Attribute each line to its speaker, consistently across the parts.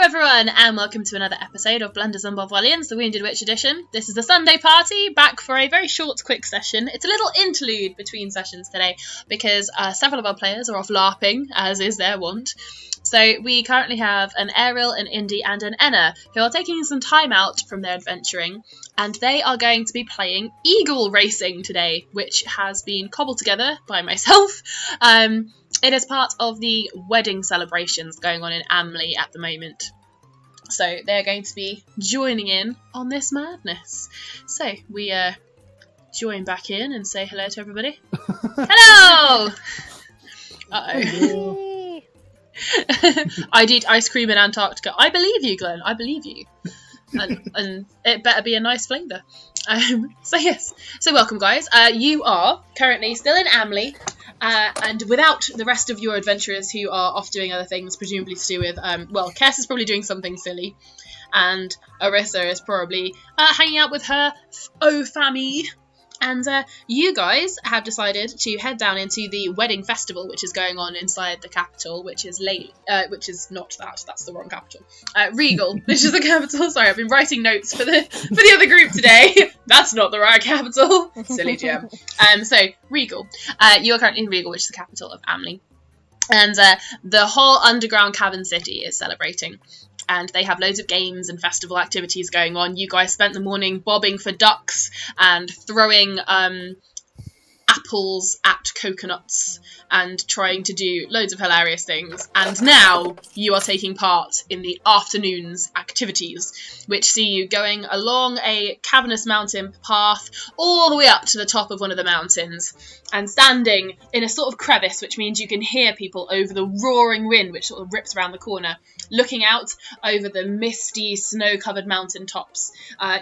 Speaker 1: everyone, and welcome to another episode of Blunders and Bothwellians, the Wounded Witch edition. This is the Sunday party, back for a very short, quick session. It's a little interlude between sessions today, because several of our players are off LARPing, as is their wont. So we currently have an Ariel, an Indy, and an Enna, who are taking some time out from their adventuring, and they are going to be playing eagle racing today, which has been cobbled together by myself. It is part of the wedding celebrations going on in Amley at the moment. So they're going to be joining in on this madness. So we join back in and say hello to everybody. Hello! Uh-oh. I did ice cream in Antarctica. I believe you, Glenn. I believe you. And it better be a nice flavour. So welcome, guys. You are currently still in Amley. And without the rest of your adventurers who are off doing other things, presumably to do with, Kess is probably doing something silly, and Arissa is probably hanging out with her family. And you guys have decided to head down into the wedding festival, which is going on inside the capital, which is which is not that. That's the wrong capital. Regal, which is the capital. Sorry, I've been writing notes for the other group today. That's not the right capital. Silly gem. So Regal, you are currently in Regal, which is the capital of Amley, and the whole underground cavern city is celebrating. And they have loads of games and festival activities going on. You guys spent the morning bobbing for ducks and throwing apples at coconuts and trying to do loads of hilarious things. And now you are taking part in the afternoon's activities, which see you going along a cavernous mountain path all the way up to the top of one of the mountains and standing in a sort of crevice, which means you can hear people over the roaring wind which sort of rips around the corner. Looking out over the misty, snow-covered mountain tops,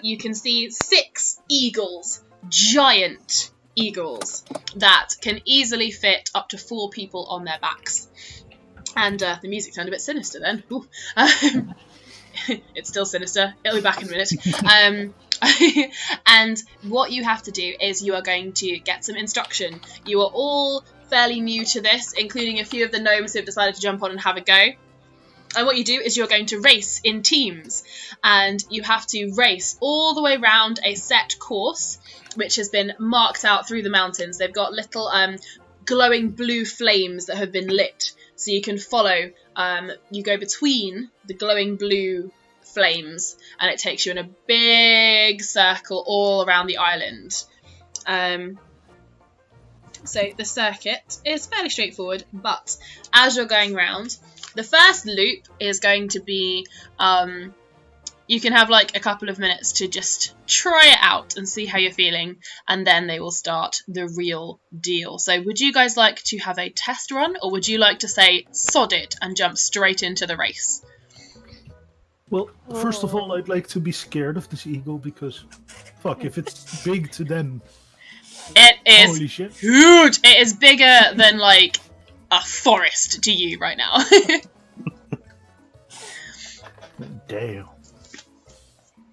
Speaker 1: you can see 6 eagles, giant eagles, that can easily fit up to 4 people on their backs. And the music sounded a bit sinister then. It's still sinister. It'll be back in a minute. And what you have to do is you are going to get some instruction. You are all fairly new to this, including a few of the gnomes who have decided to jump on and have a go. And what you do is you're going to race in teams, and you have to race all the way around a set course, which has been marked out through the mountains. They've got little glowing blue flames that have been lit, so you can follow. You go between the glowing blue flames, and it takes you in a big circle all around the island. So the circuit is fairly straightforward, but as you're going around, the first loop is going to be, you can have like a couple of minutes to just try it out and see how you're feeling, and then they will start the real deal. So would you guys like to have a test run, or would you like to say sod it and jump straight into the race?
Speaker 2: Well, first of all, I'd like to be scared of this eagle, because fuck, if it's big to them.
Speaker 1: It is
Speaker 2: holy shit.
Speaker 1: Huge! It is bigger than like a forest to you right now.
Speaker 2: Damn.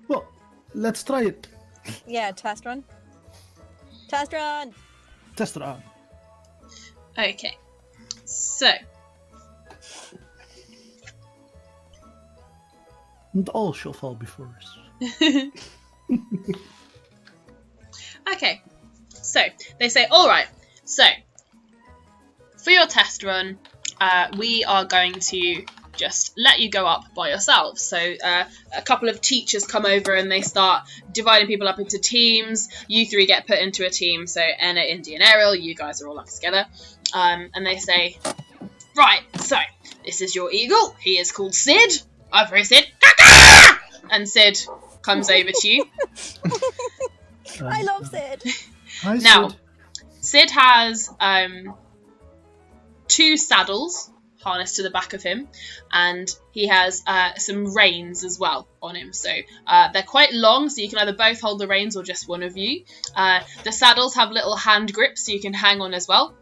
Speaker 2: Well, let's try it.
Speaker 3: Yeah, test run. Test run!
Speaker 2: Test it out.
Speaker 1: Okay. So.
Speaker 2: And all shall fall before us.
Speaker 1: Okay. So, they say, alright, so, for your test run, we are going to just let you go up by yourselves. So a couple of teachers come over and they start dividing people up into teams. You 3 get put into a team. So Enna, Indy, and Ariel, you guys are all up together. And they say, right, so this is your eagle. He is called Sid. Over here, Sid. And Sid comes over to you.
Speaker 3: I love Sid.
Speaker 2: Hi,
Speaker 1: Now,
Speaker 2: Sid.
Speaker 1: Sid has 2 saddles harnessed to the back of him, and he has some reins as well on him. So they're quite long, so you can either both hold the reins or just one of you. The saddles have little hand grips, so you can hang on as well.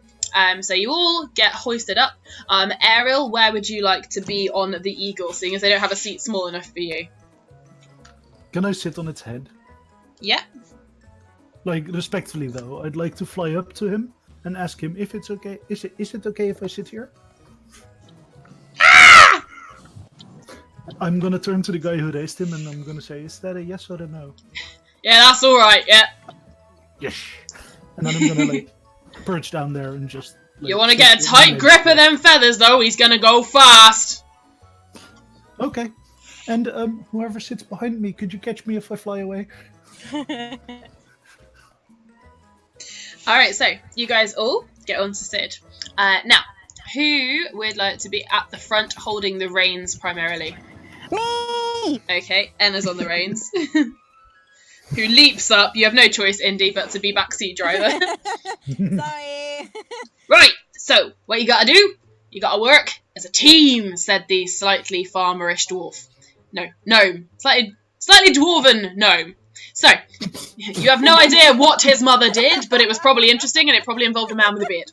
Speaker 1: So you all get hoisted up. Ariel, where would you like to be on the eagle, seeing as they don't have a seat small enough for you?
Speaker 2: Can I sit on its head?
Speaker 1: Yeah.
Speaker 2: Like, respectfully though, I'd like to fly up to him and ask him if it's okay. Is it okay if I sit here? I'm gonna turn to the guy who raised him and I'm gonna say, is that a yes or a no?
Speaker 1: Yeah, that's alright, yeah.
Speaker 2: Yes. And then I'm gonna like perch down there and just. Like,
Speaker 1: You want to get a tight grip of them feathers, though. He's gonna go fast.
Speaker 2: Okay. And whoever sits behind me, could you catch me if I fly away?
Speaker 1: Alright, so you guys all get on to Sid. Now, who would like to be at the front holding the reins primarily?
Speaker 3: Me!
Speaker 1: Okay, Enna's on the reins. Who leaps up, you have no choice, Indy, but to be backseat driver.
Speaker 3: Sorry.
Speaker 1: Right, so what you gotta do? You gotta work as a team, said the slightly farmerish dwarf. No, gnome. Slightly dwarven gnome. So, you have no idea what his mother did, but it was probably interesting and it probably involved a man with a beard.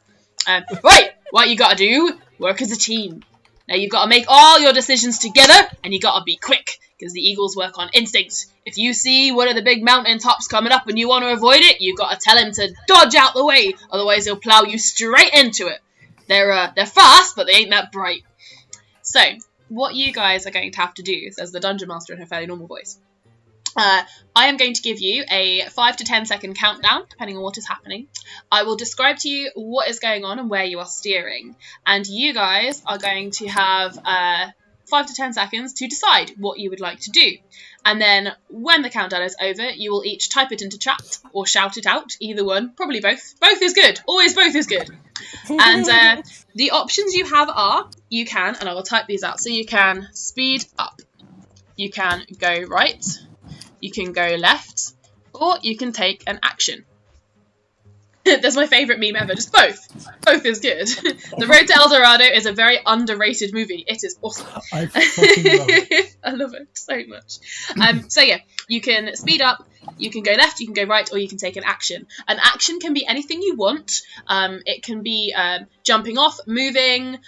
Speaker 1: Right, what you gotta do? Work as a team. Now you've got to make all your decisions together and you got to be quick because the eagles work on instinct. If you see one of the big mountain tops coming up and you want to avoid it, you've got to tell him to dodge out the way, otherwise he'll plough you straight into it. They're fast, but they ain't that bright. So, what you guys are going to have to do, says the Dungeon Master in her fairly normal voice, I am going to give you a 5 to 10 second countdown, depending on what is happening. I will describe to you what is going on and where you are steering. And you guys are going to have 5 to 10 seconds to decide what you would like to do. And then when the countdown is over, you will each type it into chat or shout it out. Either one, probably both. Both is good. Always both is good. And the options you have are, you can, and I will type these out, so you can speed up. You can go right. You can go left, or you can take an action. That's my favourite meme ever, just both. Both is good. The Road to El Dorado is a very underrated movie. It is awesome.
Speaker 2: I fucking love it.
Speaker 1: I love it so much. So yeah, you can speed up, you can go left, you can go right, or you can take an action. An action can be anything you want. It can be jumping off, moving,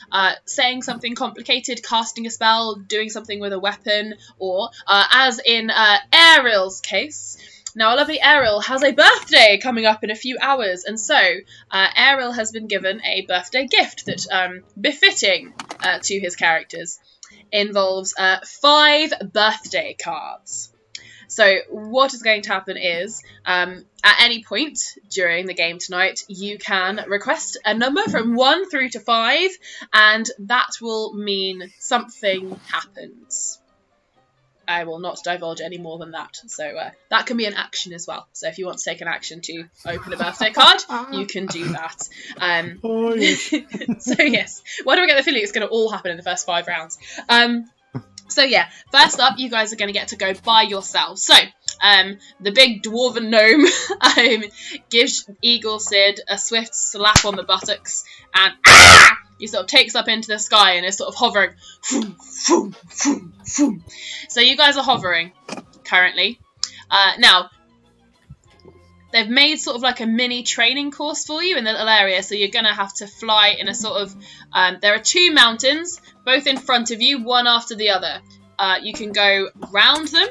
Speaker 1: saying something complicated, casting a spell, doing something with a weapon, or as in Ariel's case. Now, our lovely Ariel has a birthday coming up in a few hours, and so Ariel has been given a birthday gift that, befitting to his characters, involves 5 birthday cards. So what is going to happen is, at any point during the game tonight, you can request a number from 1 through to 5, and that will mean something happens. I will not divulge any more than that. So that can be an action as well. So if you want to take an action to open a birthday card, you can do that.
Speaker 2: Oh, yes.
Speaker 1: So yes, why do I get the feeling it's going to all happen in the first 5 rounds? So yeah, first up, you guys are going to get to go by yourselves. So the big dwarven gnome gives Eagle Sid a swift slap on the buttocks and he sort of takes up into the sky and is sort of hovering. So you guys are hovering currently. Now, they've made sort of like a mini training course for you in the little area, so you're going to have to fly in a sort of... there are 2 mountains, both in front of you, one after the other. You can go round them,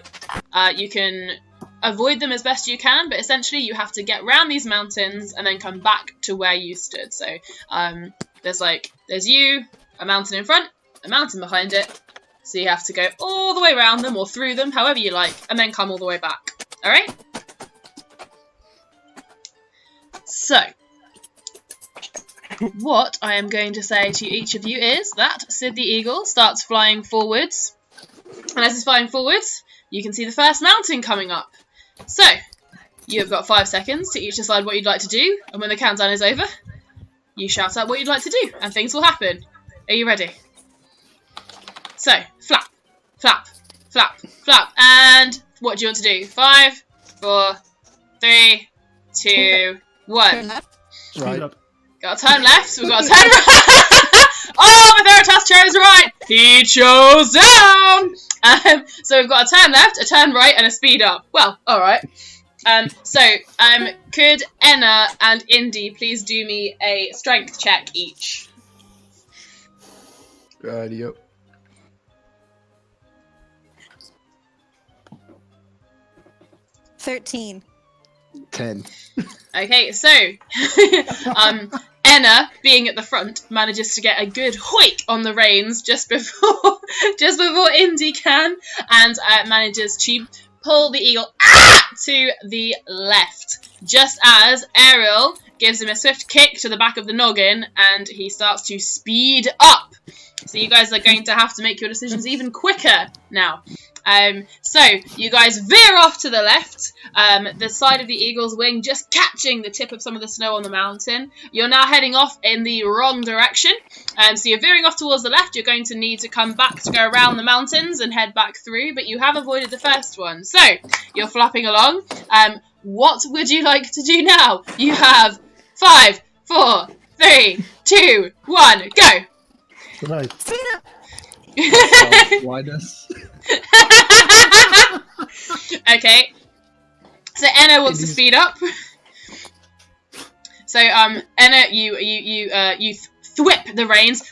Speaker 1: you can avoid them as best you can, but essentially you have to get round these mountains and then come back to where you stood. So there's you, a mountain in front, a mountain behind it, so you have to go all the way around them or through them, however you like, and then come all the way back. Alright? So, what I am going to say to each of you is that Sid the Eagle starts flying forwards, and as he's flying forwards, you can see the first mountain coming up. So, you've got 5 seconds to each decide what you'd like to do, and when the countdown is over, you shout out what you'd like to do, and things will happen. Are you ready? So, flap, flap, flap, flap, and what do you want to do? 5, 4, 3, 2, 1.
Speaker 2: Right.
Speaker 1: Got to turn left, we've got to turn right. Oh, my Veritas chose right. He chose down. So we've got a turn left, a turn right, and a speed up. Well, alright. Could Enna and Indy please do me a strength check each?
Speaker 4: Radio.
Speaker 3: $13.
Speaker 4: 10.
Speaker 1: Okay, so Enna, being at the front, manages to get a good hoik on the reins just before Indy can, and manages to pull the eagle to the left, just as Ariel gives him a swift kick to the back of the noggin, and he starts to speed up. So you guys are going to have to make your decisions even quicker now. So you guys veer off to the left, the side of the eagle's wing just catching the tip of some of the snow on the mountain. You're now heading off in the wrong direction. So you're veering off towards the left. You're going to need to come back to go around the mountains and head back through, but you have avoided the first one. So you're flapping along. What would you like to do now? You have 5, 4, 3, 2, 1, go!
Speaker 2: Right.
Speaker 4: Widest.
Speaker 1: Okay. So Enna wants to speed up. So Enna, you thwip the reins,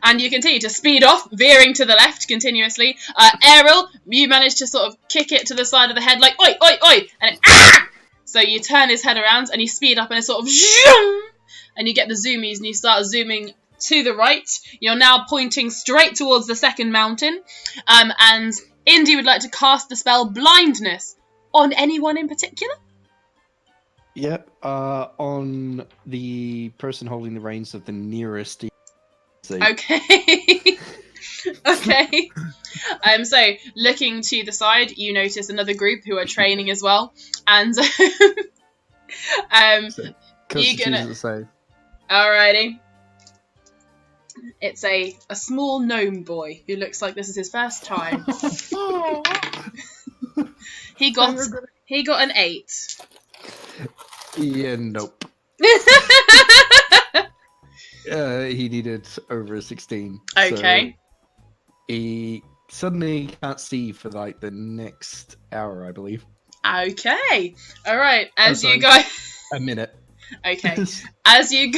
Speaker 1: and you continue to speed off, veering to the left continuously. Ariel, you manage to sort of kick it to the side of the head, like oi, oi, oi, and it, so you turn his head around and you speed up, and it's sort of, and you get the zoomies, and you start zooming to the right. You're now pointing straight towards the second mountain, and Indy would like to cast the spell Blindness on anyone in particular.
Speaker 4: Yep. On the person holding the reins of the nearest.
Speaker 1: Okay. Okay. So looking to the side, you notice another group who are training as well, and you're gonna. Alrighty. It's a small gnome boy who looks like this is his first time. He got an 8.
Speaker 4: Yeah, nope. He needed over a 16.
Speaker 1: Okay.
Speaker 4: So he suddenly can't see for like the next hour, I believe.
Speaker 1: Okay. All right. As
Speaker 4: sorry.
Speaker 1: you guys.
Speaker 4: A minute.
Speaker 1: Okay. As you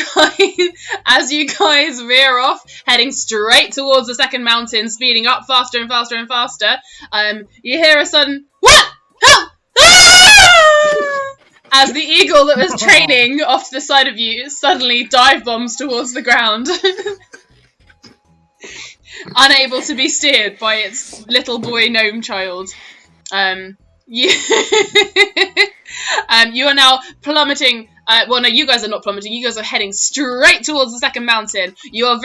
Speaker 1: guys veer off, heading straight towards the second mountain, speeding up faster and faster and faster, you hear a sudden what? As the eagle that was training off to the side of you suddenly dive bombs towards the ground, unable to be steered by its little boy gnome child. You are now plummeting. Well, no, you guys are not plummeting. You guys are heading straight towards the second mountain. You are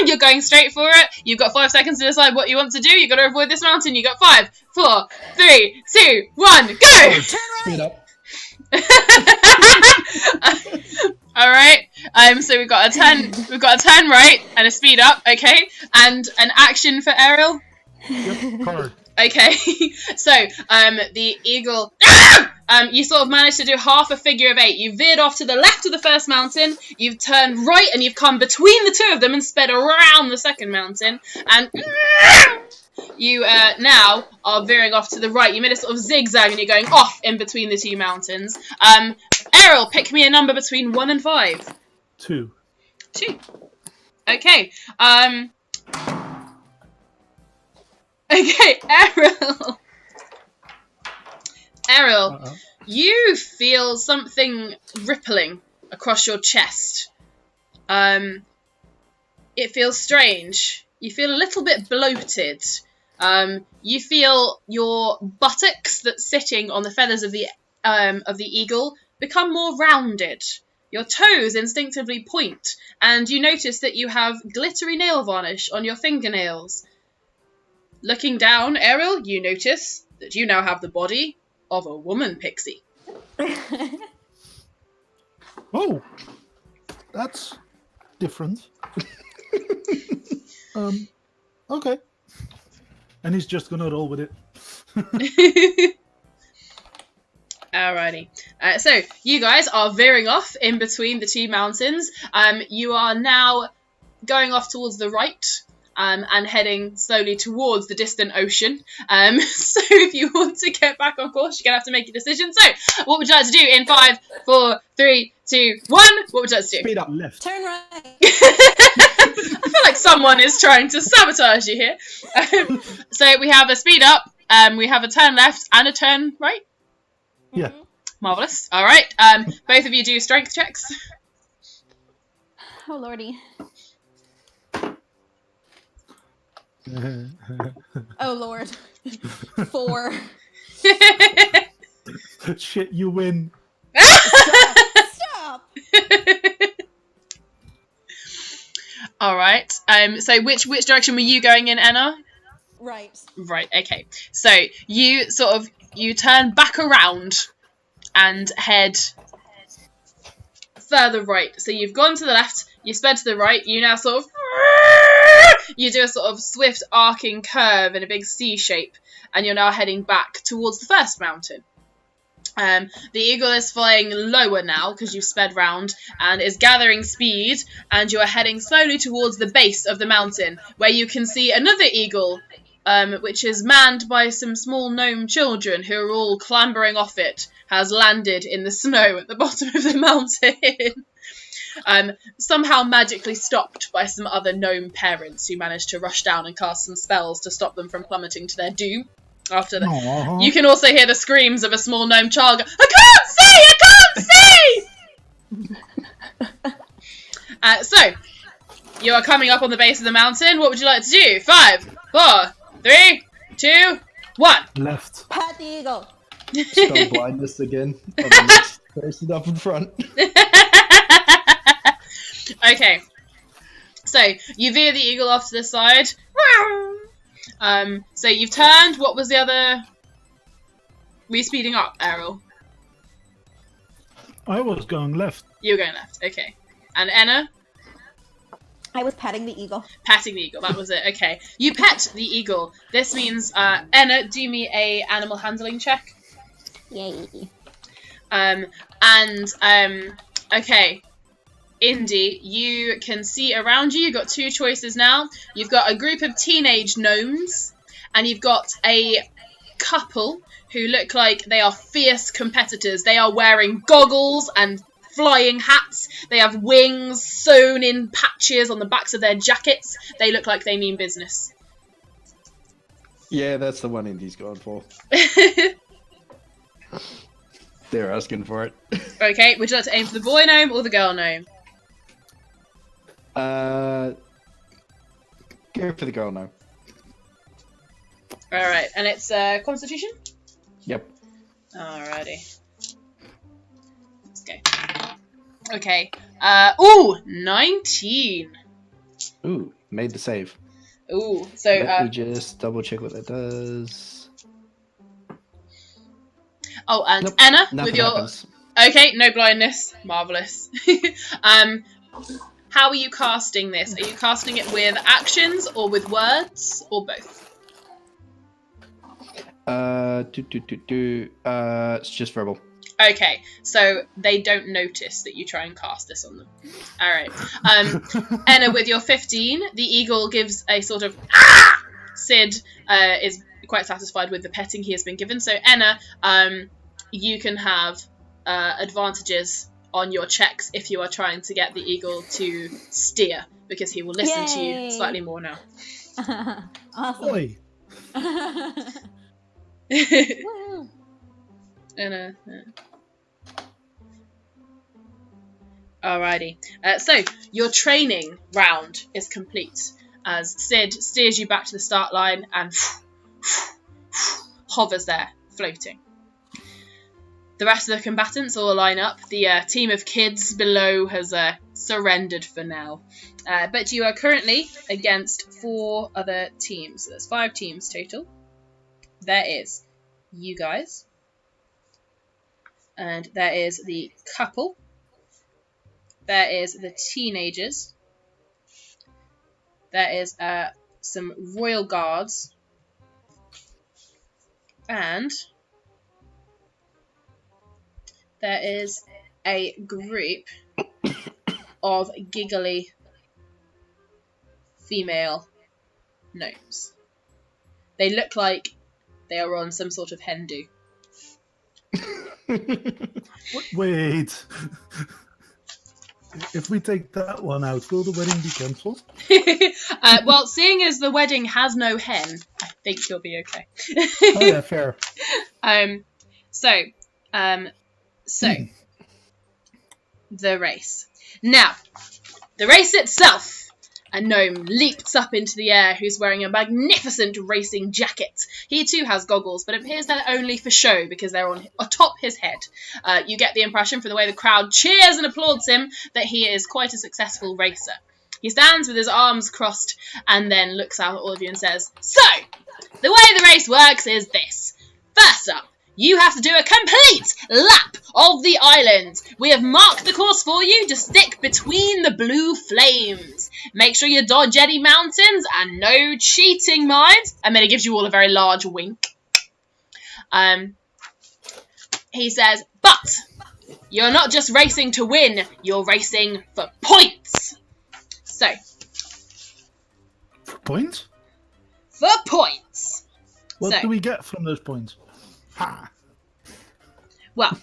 Speaker 1: you're going straight for it. You've got 5 seconds to decide what you want to do. You've got to avoid this mountain. You got 5, 4, 3, 2, 1, go!
Speaker 4: Speed up.
Speaker 1: All right. So we've got a turn. We've got a turn right and a speed up. Okay, and an action for Ariel.
Speaker 2: Yep, card.
Speaker 1: Okay, so the eagle, you sort of managed to do half a figure of 8. You veered off to the left of the first mountain, you've turned right, and you've come between the two of them and sped around the second mountain, and you now are veering off to the right. You made a sort of zigzag, and you're going off in between the two mountains. Ariel, pick me a number between 1 and 5.
Speaker 2: 2.
Speaker 1: 2. Okay. Okay, Ariel, you feel something rippling across your chest. It feels strange. You feel a little bit bloated. You feel your buttocks that's sitting on the feathers of the eagle become more rounded. Your toes instinctively point, and you notice that you have glittery nail varnish on your fingernails. Looking down, Ariel, you notice that you now have the body of a woman pixie.
Speaker 2: Oh, that's different. Okay. And he's just gonna roll with it.
Speaker 1: Alrighty. So you guys are veering off in between the two mountains. You are now going off towards the right. And heading slowly towards the distant ocean. So if you want to get back on course, you're going to have to make a decision. So, what would you like to do in 5, 4, 3, 2, 1? What would you like to do?
Speaker 4: Speed up.
Speaker 2: Left.
Speaker 3: Turn right.
Speaker 1: I feel like someone is trying to sabotage you here. So we have a speed up, we have a turn left, and a turn right.
Speaker 2: Yeah.
Speaker 1: Marvellous. All right. Both of you do strength checks.
Speaker 3: Oh lordy. Oh lord. 4.
Speaker 2: Shit, you win.
Speaker 3: Stop!
Speaker 1: All right. So which direction were you going in, Enna?
Speaker 3: Right.
Speaker 1: Right. Okay. So you turn back around and head further right. So you've gone to the left. You sped to the right. You now you do a sort of swift arcing curve in a big C shape, and you're now heading back towards the first mountain. The eagle is flying lower now because you've sped round and is gathering speed, and you are heading slowly towards the base of the mountain, where you can see another eagle, which is manned by some small gnome children who are all clambering off it, has landed in the snow at the bottom of the mountain. Somehow magically stopped by some other gnome parents who managed to rush down and cast some spells to stop them from plummeting to their doom. After that,
Speaker 2: Aww.
Speaker 1: you can also hear the screams of a small gnome child go, I can't see! So, you are coming up on the base of the mountain. What would you like to do? 5, 4, 3, 2, 1.
Speaker 2: Left.
Speaker 3: Pat the eagle.
Speaker 4: Spell blindness again. On the next person up in front.
Speaker 1: Okay. So, you veer the eagle off to the side. So you've turned. What was the other? Were you speeding up, Errol?
Speaker 2: I was going left.
Speaker 1: You were going left. Okay. And Enna?
Speaker 3: I was patting the eagle.
Speaker 1: Patting the eagle. That was it. Okay. You pet the eagle. This means, Enna, do me a animal handling check.
Speaker 3: Yay.
Speaker 1: Okay. Indy, you can see around you. You've got 2 choices now. You've got a group of teenage gnomes, and you've got a couple who look like they are fierce competitors. They are wearing goggles and flying hats. They have wings sewn in patches on the backs of their jackets. They look like they mean business.
Speaker 4: Yeah, that's the one Indy's going for. They're asking for it.
Speaker 1: Okay, would you like to aim for the boy gnome or the girl gnome?
Speaker 4: Go for the girl now.
Speaker 1: Alright, and it's Constitution?
Speaker 4: Yep.
Speaker 1: Alrighty. Let's go. Okay. Ooh! 19!
Speaker 4: Ooh, made the save.
Speaker 1: Ooh, so...
Speaker 4: Let me just double check what that does.
Speaker 1: Oh, and
Speaker 4: Nope,
Speaker 1: Enna, with
Speaker 4: nothing
Speaker 1: your...
Speaker 4: happens.
Speaker 1: Okay, no blindness. Marvellous. How are you casting this? Are you casting it with actions or with words or both?
Speaker 4: It's just verbal.
Speaker 1: Okay, so they don't notice that you try and cast this on them. Alright. Enna, with your 15, the eagle gives a sort of ah! Sid is quite satisfied with the petting he has been given. So Enna, you can have advantages on your checks if you are trying to get the eagle to steer, because he will listen to you slightly more now.
Speaker 3: Awesome.
Speaker 2: Oi.
Speaker 3: Woo.
Speaker 1: Alrighty. So your training round is complete as Sid steers you back to the start line and hovers there, floating. The rest of the combatants all line up. The team of kids below has surrendered for now. But you are currently against 4 other teams. So there's 5 teams total. There is you guys. And there is the couple. There is the teenagers. There is some royal guards. And there is a group of giggly female gnomes. They look like they are on some sort of hen do.
Speaker 2: Wait. If we take that one out, will the wedding be cancelled?
Speaker 1: Well, seeing as the wedding has no hen, I think you'll be okay.
Speaker 2: Oh yeah, fair.
Speaker 1: So, the race. Now, the race itself. A gnome leaps up into the air who's wearing a magnificent racing jacket. He too has goggles, but it appears they're only for show because they're on atop his head. You get the impression from the way the crowd cheers and applauds him that he is quite a successful racer. He stands with his arms crossed and then looks out at all of you and says, "So, the way the race works is this. First up, you have to do a complete lap of the island. We have marked the course for you to stick between the blue flames. Make sure you dodge any mountains and no cheating, mind." And then he gives you all a very large wink. He says, "But you're not just racing to win, you're racing for points." So,
Speaker 2: Points?
Speaker 1: for points.
Speaker 2: What
Speaker 1: So-
Speaker 2: do we get from those points? Ha!
Speaker 1: Well,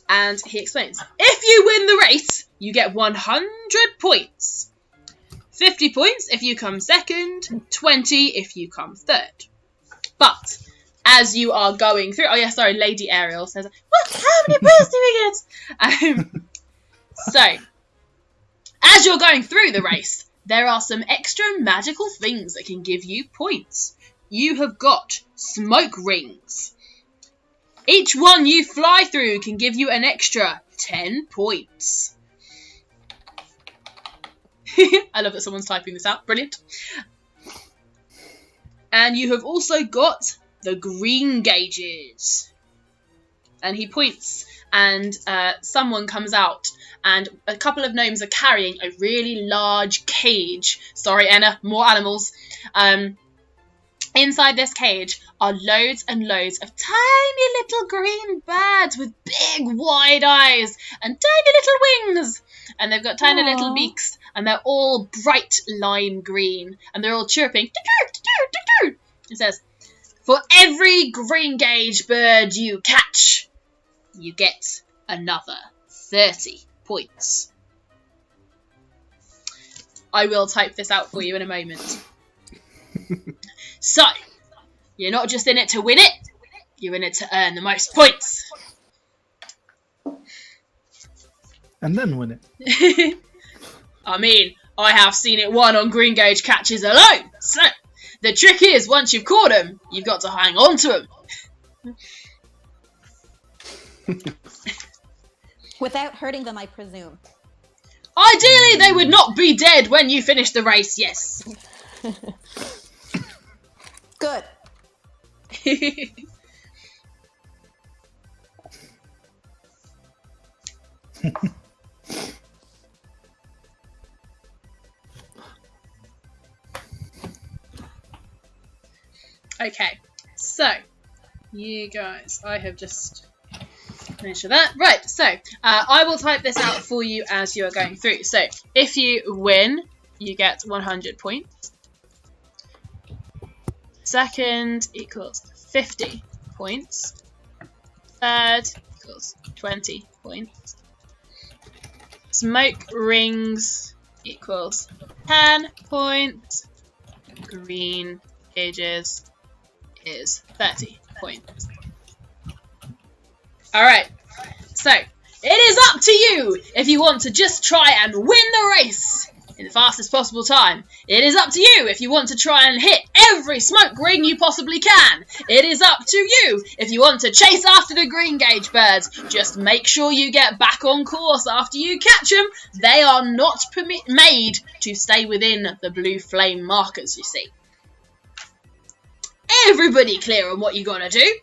Speaker 1: and he explains, if you win the race, you get 100 points. 50 points if you come second, 20 if you come third. But, as you are going through... Oh, yeah, sorry, Lady Ariel says, "What? How many points do we get?" So, as you're going through the race, there are some extra magical things that can give you points. You have got smoke rings. Each one you fly through can give you an extra 10 points. I love that someone's typing this out. Brilliant. And you have also got the green gauges. And he points and someone comes out and a couple of gnomes are carrying a really large cage. Sorry, Anna, more animals. Inside this cage are loads and loads of tiny little green birds with big wide eyes and tiny little wings. And they've got tiny little beaks and they're all bright lime green and they're all chirping. It says, "For every green gauge bird you catch, you get another 30 points." I will type this out for you in a moment. So, you're not just in it to win it, you're in it to earn the most points.
Speaker 2: And then win it.
Speaker 1: I mean, I have seen it won on green gauge catches alone. So, the trick is, once you've caught them, you've got to hang on to them.
Speaker 3: Without hurting them, I presume.
Speaker 1: Ideally, they would not be dead when you finish the race, yes.
Speaker 3: Good.
Speaker 1: Okay, so, you guys, I have just finished with that. Right, so, I will type this out for you as you are going through. So, if you win, you get 100 points. Second equals 50 points. Third equals 20 points. Smoke rings equals 10 points. Green gauges is 30 points. Alright, so it is up to you if you want to just try and win the race in the fastest possible time. It is up to you if you want to try and hit every smoke ring you possibly can. It is up to you if you want to chase after the green gauge birds. Just make sure you get back on course after you catch them. They are not made to stay within the blue flame markers, you see. Everybody clear on what you gotta do?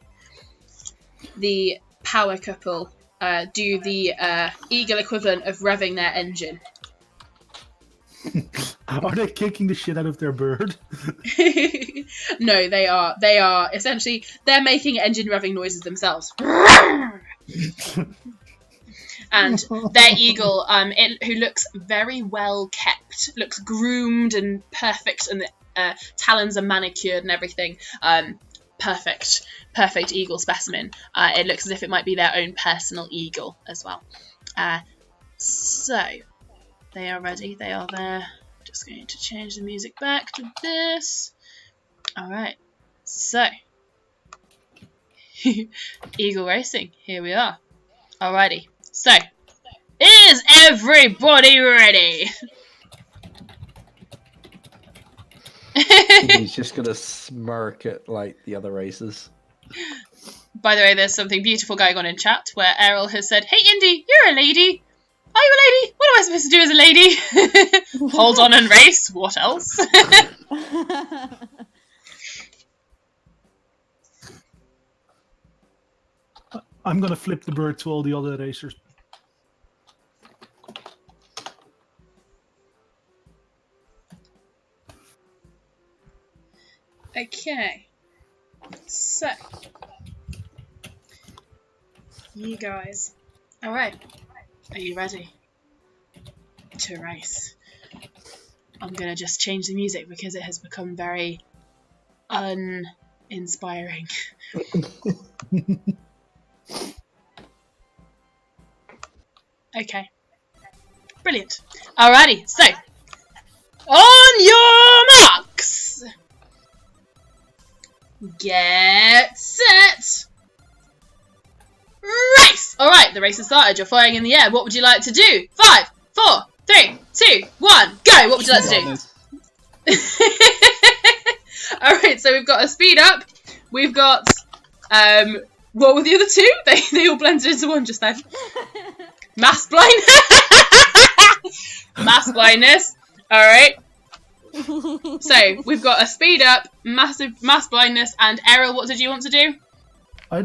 Speaker 1: The power couple do the eagle equivalent of revving their engine.
Speaker 2: Are they kicking the shit out of their bird?
Speaker 1: No, they are essentially, they're making engine revving noises themselves. And their eagle, who looks very well kept, looks groomed and perfect, and the talons are manicured and everything. Perfect eagle specimen. It looks as if it might be their own personal eagle as well. So, they are ready, they are there. Just going to change the music back to this. Alright, so, eagle racing, here we are. Alrighty. So, is everybody ready?
Speaker 4: He's just gonna smirk at like the other races.
Speaker 1: By the way, there's something beautiful going on in chat where Errol has said, "Hey Indy, you're a lady. Are you a lady? What am I supposed to do as a lady?" Hold on and race. What else?
Speaker 2: I'm gonna flip the bird to all the other racers.
Speaker 1: Okay. So, you guys. Alright. Are you ready to race? I'm gonna just change the music because it has become very uninspiring. Okay. Brilliant. Alrighty, so on your marks! Get set! Race! Alright, the race has started. You're flying in the air. What would you like to do? 5, 4, 3, 2, 1, go! What would you like to do? Alright, so we've got a speed up. We've got, what were the other two? They all blended into one just then. Mass blindness. Mass blindness. Alright. So, we've got a speed up, massive mass blindness, and Errol, what did you want to do?
Speaker 2: I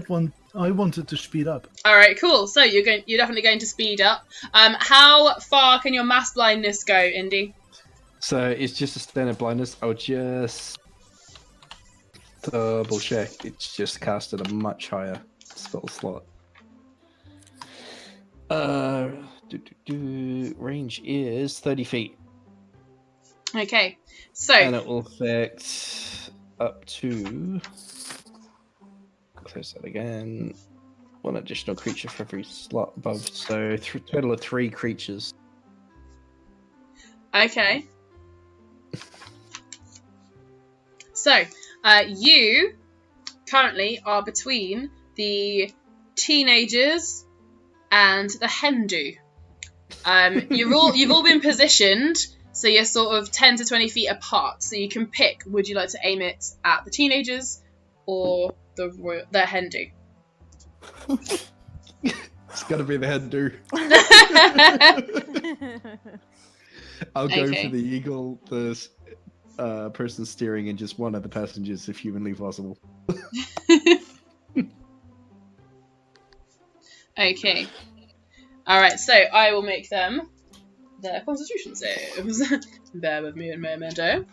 Speaker 2: wanted to speed up.
Speaker 1: Alright, cool. So you're definitely going to speed up. How far can your mass blindness go, Indy?
Speaker 4: So it's just a standard blindness. I'll just double check. It's just cast at a much higher spell slot. Range is 30 feet.
Speaker 1: Okay, so
Speaker 4: And it will affect up to... Close that again. One additional creature for every slot above. So total of 3 creatures.
Speaker 1: okay. So you currently are between the teenagers and the Hindu. You've all been positioned, so you're sort of 10 to 20 feet apart. So you can pick: would you like to aim it at the teenagers or the Hindu?
Speaker 4: It's gotta be the Hindu. I'll go
Speaker 1: Okay.
Speaker 4: for the eagle, the person steering, and just one of the passengers if humanly possible.
Speaker 1: Okay. Alright, so I will make them their constitution saves. Bear with me a momento.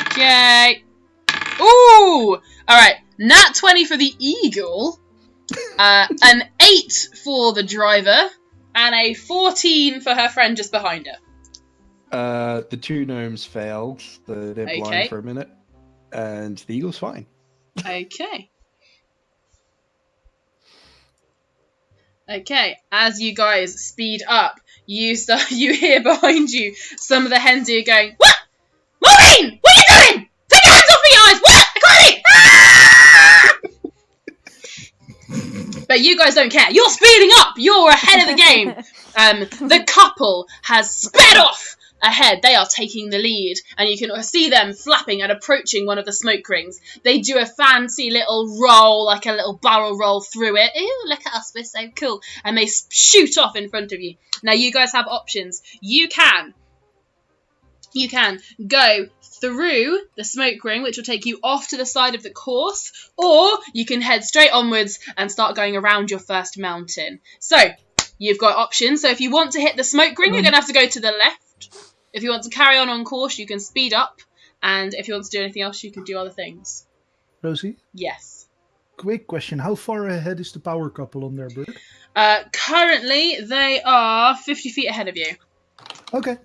Speaker 1: Okay. Ooh! Alright, nat 20 for the eagle, an 8 for the driver, and a 14 for her friend just behind her.
Speaker 4: The 2 gnomes failed, so they're
Speaker 1: Okay.
Speaker 4: blind for a minute, and the eagle's fine.
Speaker 1: Okay. Okay, as you guys speed up, you hear behind you some of the hens are going, "What? Maureen! What are you doing? Take your hands off me, guys! What? I can't see!" But you guys don't care. You're speeding up! You're ahead of the game! The couple has sped off ahead. They are taking the lead, and you can see them flapping and approaching one of the smoke rings. They do a fancy little roll, like a little barrel roll through it. Ew, look at us, we're so cool. And they shoot off in front of you. Now, you guys have options. You can go through the smoke ring, which will take you off to the side of the course, or you can head straight onwards and start going around your first mountain. So, you've got options. So if you want to hit the smoke ring, you're going to have to go to the left. If you want to carry on course, you can speed up. And if you want to do anything else, you can do other things.
Speaker 2: Rosie,
Speaker 1: Yes.
Speaker 2: quick question. How far ahead is the power couple on their bird?
Speaker 1: Currently, they are 50 feet ahead of you.
Speaker 2: Okay.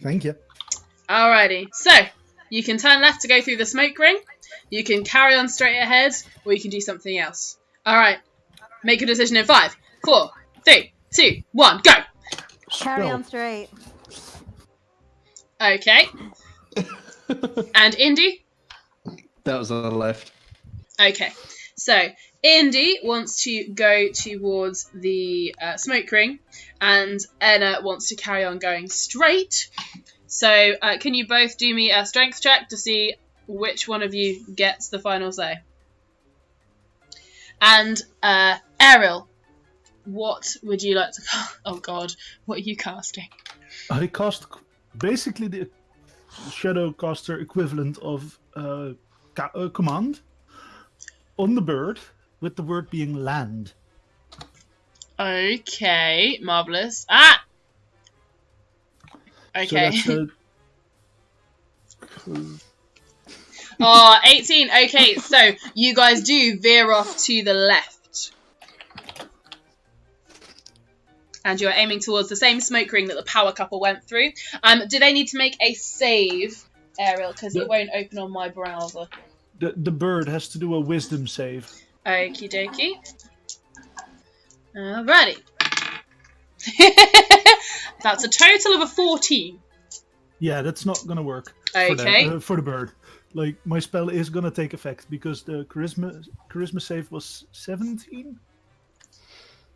Speaker 2: Thank you.
Speaker 1: Alrighty. So, you can turn left to go through the smoke ring. You can carry on straight ahead, or you can do something else. Alright. Make a decision in 5, 4, 3, 2, 1, go!
Speaker 3: Carry on straight.
Speaker 1: Okay. And Indy?
Speaker 4: That was on the left.
Speaker 1: Okay. So, Indy wants to go towards the smoke ring, and Enna wants to carry on going straight. So can you both do me a strength check to see which one of you gets the final say? And Ariel, what would you like to cast? Oh god, what are you casting?
Speaker 2: I cast basically the Shadowcaster equivalent of command on the bird, with the word being land.
Speaker 1: Okay, marvellous. Ah! Okay.
Speaker 2: So
Speaker 1: Oh, 18. Okay, so you guys do veer off to the left. And you're aiming towards the same smoke ring that the power couple went through. Do they need to make a save, Ariel? Because it won't open on my browser.
Speaker 2: the bird has to do a wisdom save.
Speaker 1: Okie dokie. Alrighty. That's a total of a 14.
Speaker 2: Yeah, that's not gonna work.
Speaker 1: Okay.
Speaker 2: For the bird. Like, my spell is gonna take effect because the charisma save was 17.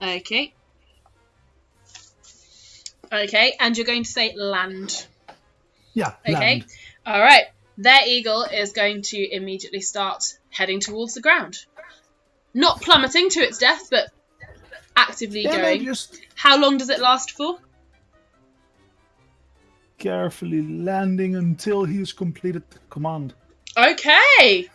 Speaker 1: Okay. Okay, and you're going to say land.
Speaker 2: Yeah.
Speaker 1: Okay.
Speaker 2: Land.
Speaker 1: All right. Their eagle is going to immediately start heading towards the ground. Not plummeting to its death, but actively going.
Speaker 2: Just
Speaker 1: How long does it last for?
Speaker 2: carefully landing until he's completed the command.
Speaker 1: Okay.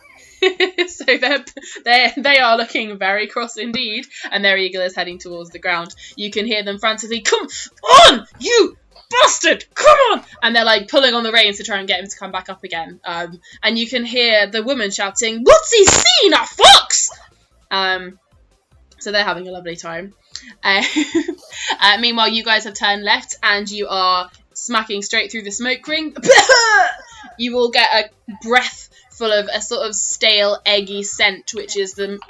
Speaker 1: So they are looking very cross indeed, and their eagle is heading towards the ground. You can hear them frantically, "Come on, you bastard! Come on!" And they're like pulling on the reins to try and get him to come back up again. And you can hear the woman shouting, "What's he seen? A fox!" So they're having a lovely time. Meanwhile, you guys have turned left and you are smacking straight through the smoke ring. You will get a breath full of a sort of stale, eggy scent, which is the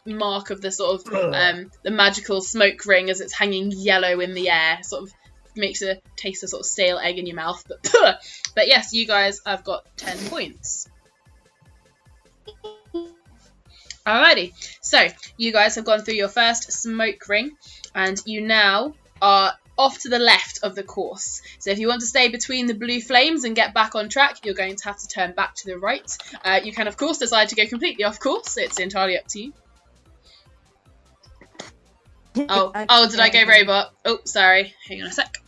Speaker 1: mark of the sort of the magical smoke ring as it's hanging yellow in the air. Sort of makes a taste of sort of stale egg in your mouth. But yes, you guys have got 10 points. Alrighty, so you guys have gone through your first smoke ring, and you now are off to the left of the course. So if you want to stay between the blue flames and get back on track, you're going to have to turn back to the right. You can, of course, decide to go completely off course. It's entirely up to you. Oh, did I go robot? Oh, sorry. Hang on a sec.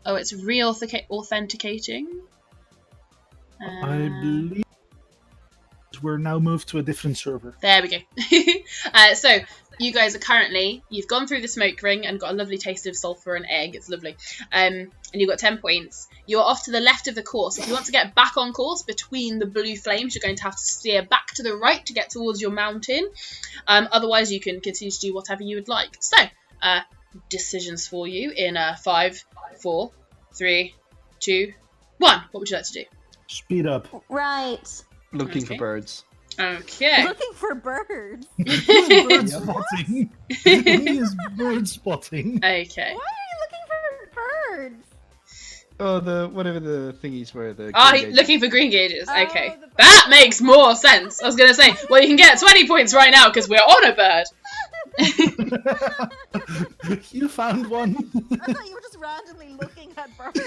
Speaker 1: Oh, it's re-authenticating.
Speaker 2: I believe we're now moved to a different server.
Speaker 1: There we go. So you guys are you've gone through the smoke ring and got a lovely taste of sulphur and egg. It's lovely. And you've got 10 points. You're off to the left of the course. If you want to get back on course between the blue flames, you're going to have to steer back to the right to get towards your mountain. Otherwise, you can continue to do whatever you would like. So, decisions for you in 5, 4, 3, 2, 1. What would you like to do?
Speaker 2: Speed up.
Speaker 3: Right.
Speaker 4: Looking for
Speaker 1: Okay.
Speaker 4: birds.
Speaker 1: Okay.
Speaker 3: Looking for birds.
Speaker 2: Bird spotting. He is bird spotting.
Speaker 1: Okay.
Speaker 3: Why are you looking for birds?
Speaker 4: Oh, whatever the thingies were.
Speaker 1: Looking for green gauges.
Speaker 3: Oh,
Speaker 1: Okay.
Speaker 3: the bird.
Speaker 1: That makes more sense. I was going to say, well, you can get 20 points right now because we're on a bird.
Speaker 2: You found one.
Speaker 3: I thought you were just randomly looking at birds.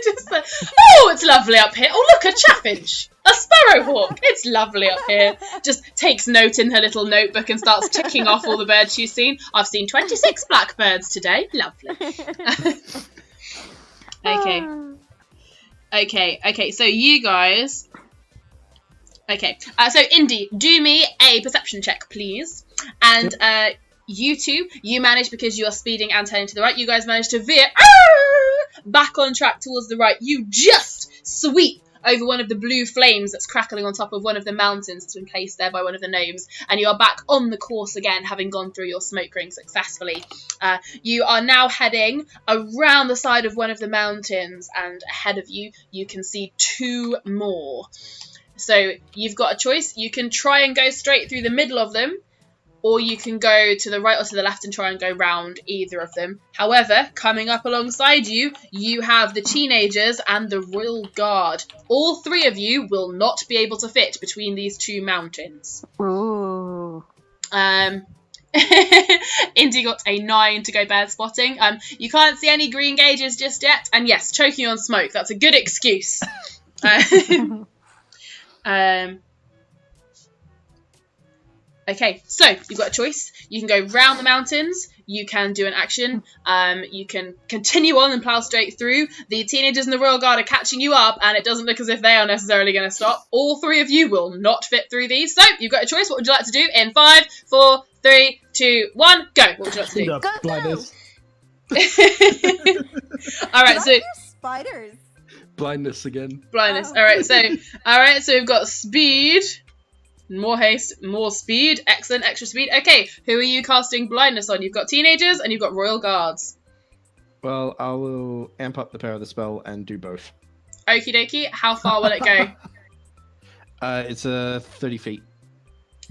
Speaker 1: Just like, oh, it's lovely up here. Oh, look, a chaffinch. A sparrowhawk. It's lovely up here. Just takes note in her little notebook and starts ticking off all the birds she's seen. I've seen 26 blackbirds today. Lovely. Okay, so you guys... Okay, so Indy, do me a perception check, please. And you two, you manage, because you are speeding and turning to the right, you guys manage to veer back on track towards the right. You just sweep over one of the blue flames that's crackling on top of one of the mountains that's been placed there by one of the gnomes, and you are back on the course again, having gone through your smoke ring successfully. You are now heading around the side of one of the mountains, and ahead of you, you can see 2 more. So you've got a choice. You can try and go straight through the middle of them, or you can go to the right or to the left and try and go round either of them. However, coming up alongside you, you have the teenagers and the Royal Guard. All 3 of you will not be able to fit between these 2 mountains.
Speaker 3: Ooh.
Speaker 1: Indy got a 9 to go bird spotting. You can't see any green gauges just yet, and yes, choking on smoke. That's a good excuse. Okay, so you've got a choice. You can go round the mountains. You can do an action. You can continue on and plow straight through. The teenagers and the Royal Guard are catching you up, and it doesn't look as if they are necessarily going to stop. All 3 of you will not fit through these. So you've got a choice. What would you like to do? In 5, 4, 3, 2, 1, go. What would you like to do?
Speaker 2: Blindness.
Speaker 1: All right, so
Speaker 3: spiders.
Speaker 4: Blindness again.
Speaker 1: blindness. All right, so we've got speed. More haste, more speed. Excellent, extra speed. Okay, who are you casting blindness on? You've got teenagers and you've got royal guards.
Speaker 4: Well, I will amp up the power of the spell and do both.
Speaker 1: Okie dokie. How far will it go?
Speaker 4: It's 30 feet.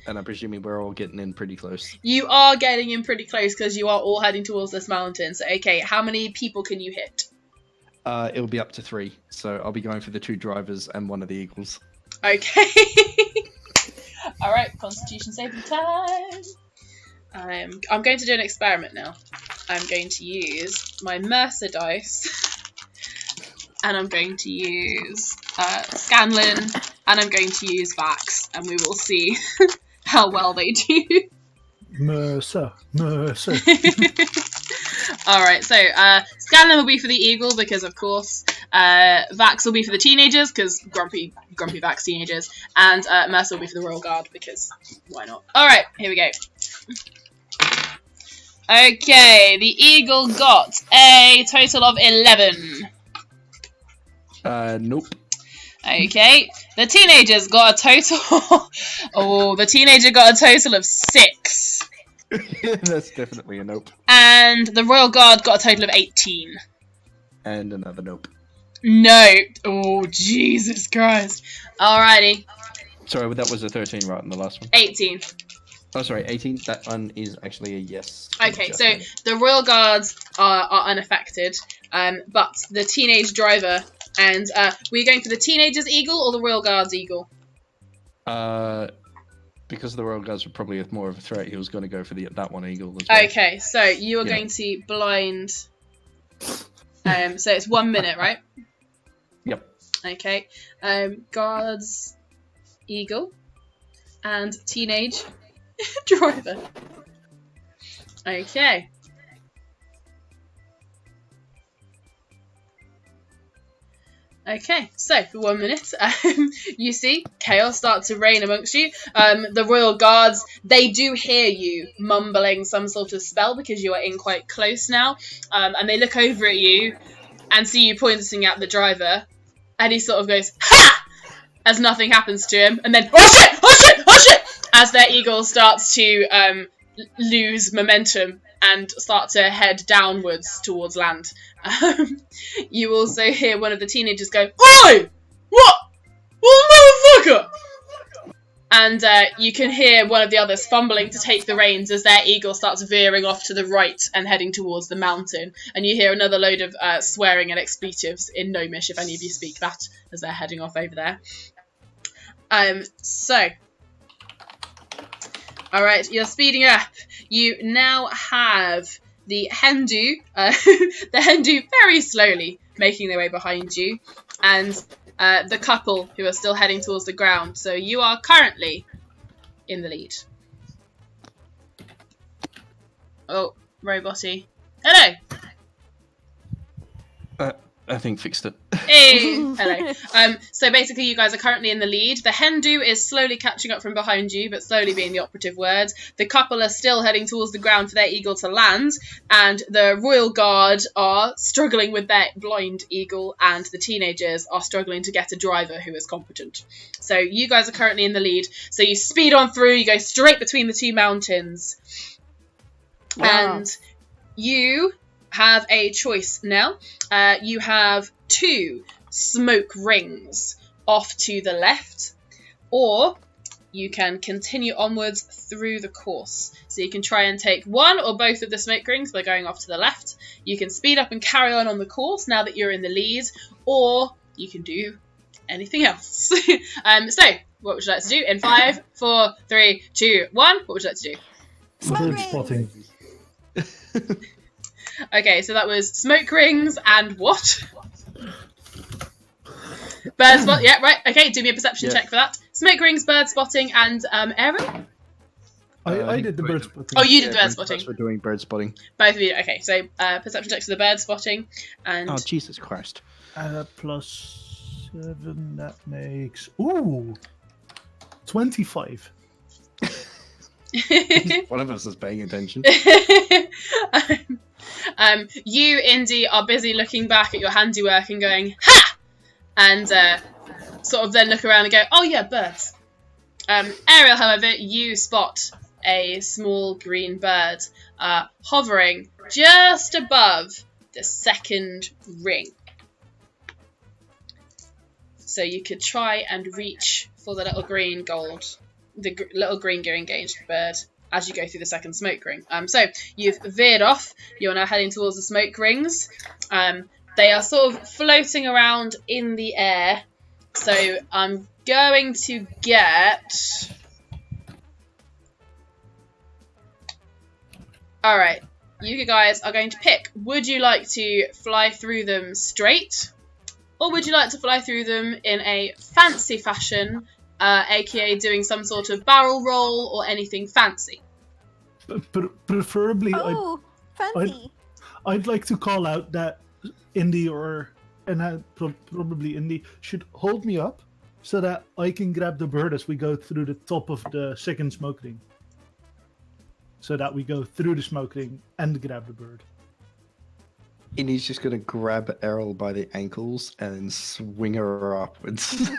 Speaker 4: And I'm presuming we're all getting in pretty close.
Speaker 1: You are getting in pretty close because you are all heading towards this mountain. So, okay, how many people can you hit?
Speaker 4: It'll be up to 3. So I'll be going for the 2 drivers and 1 of the eagles.
Speaker 1: Okay. All right, Constitution saving time. I'm going to do an experiment now. I'm going to use my Mercer dice, and I'm going to use Scanlan, and I'm going to use Vax, and we will see how well they do.
Speaker 2: Mercer.
Speaker 1: All right, so Scanlan will be for the eagle because, of course, Vax will be for the teenagers because grumpy Vax teenagers, and Mercer will be for the Royal Guard because why not? All right, here we go. Okay, the eagle got a total of 11.
Speaker 4: Nope.
Speaker 1: Okay, the teenagers got a total. The teenager got a total of 6.
Speaker 4: That's definitely a nope.
Speaker 1: And the Royal Guard got a total of 18.
Speaker 4: And another nope.
Speaker 1: No. Oh, Jesus Christ. Alrighty.
Speaker 4: Sorry, that was a 13 right in the last one.
Speaker 1: 18.
Speaker 4: Oh, sorry, 18. That one is actually a yes.
Speaker 1: Okay, so the Royal Guards are unaffected, but the teenage driver and were you going for the teenager's eagle or the Royal Guard's eagle?
Speaker 4: Because the Royal Guards were probably more of a threat, he was going to go for that one eagle as well.
Speaker 1: Okay, so you are going to blind. So it's 1 minute, right?
Speaker 4: Yep.
Speaker 1: Okay. Guards, eagle, and teenage driver. Okay. Okay, so for 1 minute, you see chaos start to reign amongst you. The Royal Guards, they do hear you mumbling some sort of spell because you are in quite close now. And they look over at you and see you pointing at the driver. And he sort of goes, ha! As nothing happens to him. And then, oh shit, oh shit, oh shit! As their eagle starts to lose momentum and start to head downwards towards land. You also hear one of the teenagers go, "Oi! What? Well, motherfucker!" And you can hear one of the others fumbling to take the reins as their eagle starts veering off to the right and heading towards the mountain. And you hear another load of swearing and expletives in Gnomish, if any of you speak that, as they're heading off over there. Alright, you're speeding up. You now have the Hendu, the Hendu very slowly making their way behind you, and the couple who are still heading towards the ground. So you are currently in the lead. Oh, Roboty. Hello!
Speaker 4: I think fixed it.
Speaker 1: Hey, hello. So basically you guys are currently in the lead. The Hendu is slowly catching up from behind you, but slowly being the operative word. The couple are still heading towards the ground for their eagle to land, and the Royal Guard are struggling with their blind eagle, and the teenagers are struggling to get a driver who is competent. So you guys are currently in the lead. So you speed on through, you go straight between the two mountains. Wow. And you have a choice now. You have 2 smoke rings off to the left, or you can continue onwards through the course. So you can try and take one or both of the smoke rings by going off to the left. You can speed up and carry on the course now that you're in the lead, or you can do anything else. So What would you like to do? In 5, 4, 3, 2, 1. What would you like to do?
Speaker 2: Bird
Speaker 3: Smoking.
Speaker 2: spotting.
Speaker 1: Okay, so that was smoke rings and what? Bird spot. Yeah, right. Okay, do me a perception check for that. Smoke rings, bird spotting, and Aaron.
Speaker 2: I did the bird spotting.
Speaker 1: Oh, you did the bird spotting.
Speaker 4: We're doing bird spotting.
Speaker 1: Both of you. Okay, so perception checks for the bird spotting, and
Speaker 4: Oh, Jesus Christ.
Speaker 2: Plus 7, that makes... Ooh! 25.
Speaker 4: One of us is paying attention.
Speaker 1: You, Indy, are busy looking back at your handiwork and going, ha! And sort of then look around and go, oh yeah, birds. Ariel, however, you spot a small green bird hovering just above the second ring. So you could try and reach for the little green little green engaged bird as you go through the second smoke ring. So you've veered off. You're now heading towards the smoke rings. They are sort of floating around in the air. So I'm going to get... Alright, you guys are going to pick. Would you like to fly through them straight? Or would you like to fly through them in a fancy fashion, aka doing some sort of barrel roll or anything fancy?
Speaker 2: Preferably,
Speaker 3: Oh, fancy.
Speaker 2: I'd like to call out that Indy probably Indy should hold me up so that I can grab the bird as we go through the top of the second smoke ring. So that we go through the smoke ring and grab the bird.
Speaker 4: Indy's just going to grab Errol by the ankles and swing her upwards.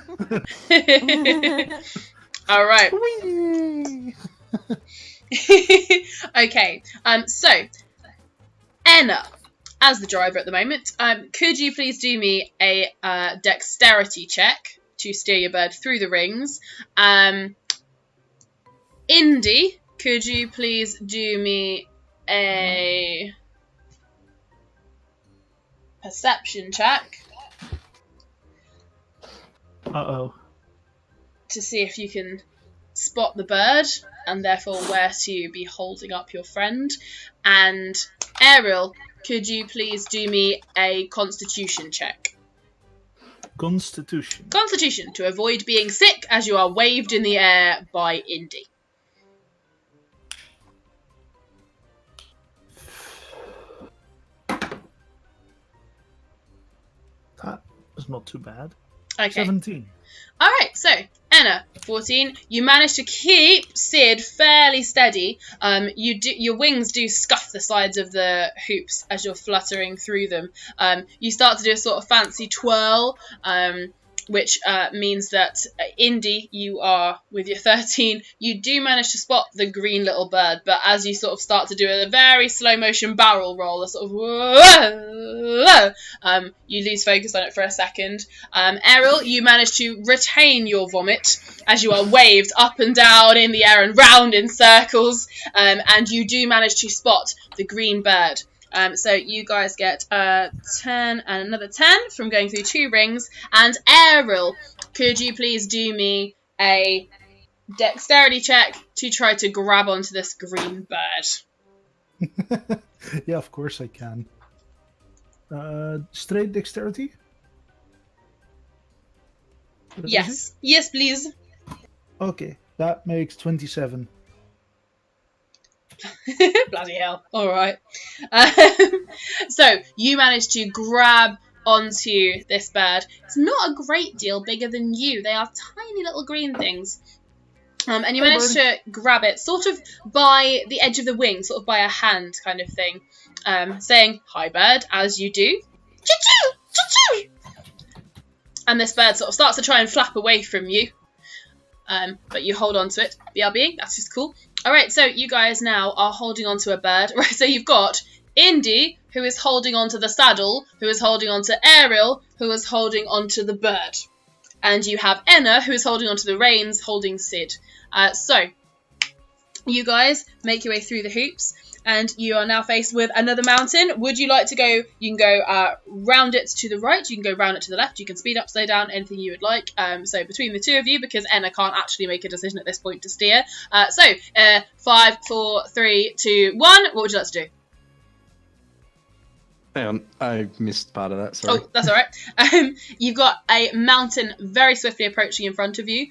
Speaker 1: All right. Okay. So Enna, as the driver at the moment, could you please do me a dexterity check to steer your bird through the rings? Indy, could you please do me a perception check
Speaker 2: Uh-oh.
Speaker 1: to see if you can spot the bird and therefore where to be holding up your friend? And Ariel, could you please do me a constitution check?
Speaker 2: Constitution.
Speaker 1: Constitution, to avoid being sick as you are waved in the air by Indy.
Speaker 2: That is not too bad.
Speaker 1: Okay.
Speaker 2: 17.
Speaker 1: Alright, so Enna, 14. You manage to keep Sid fairly steady. Your wings do scuff the sides of the hoops as you're fluttering through them. You start to do a sort of fancy twirl, which means that Indy, you are, with your 13, you do manage to spot the green little bird, but as you sort of start to do a very slow motion barrel roll, a sort of whoa, you lose focus on it for a second. Errol, you manage to retain your vomit as you are waved up and down in the air and round in circles, and you do manage to spot the green bird. So you guys get 10 and another 10 from going through 2 rings. And Ariel, could you please do me a dexterity check to try to grab onto this green bird?
Speaker 2: Yeah, of course I can. Straight dexterity?
Speaker 1: Yes. Yes, please.
Speaker 2: Okay, that makes 27.
Speaker 1: Bloody hell. Alright. So, you manage to grab onto this bird. It's not a great deal bigger than you. They are tiny little green things. And you manage to grab it sort of by the edge of the wing, sort of by a hand kind of thing, saying, "Hi, bird," as you do. Choo-choo! Choo-choo! And this bird sort of starts to try and flap away from you. But you hold on to it. BRB, that's just cool. Alright, so you guys now are holding on to a bird. Right, so you've got Indy, who is holding on to the saddle, who is holding on to Ariel, who is holding on to the bird. And you have Enna, who is holding on to the reins, holding Sid. So, you guys make your way through the hoops. and you are now faced with another mountain. Would you like to go? You can go round it to the right. You can go round it to the left. You can speed up, slow down, anything you would like. So between the two of you, because Enna can't actually make a decision at this point to steer. 5, 4, 3, 2, 1. What would you like to do?
Speaker 4: Hang on, I missed part of that, sorry.
Speaker 1: Oh, that's all right. You've got a mountain very swiftly approaching in front of you.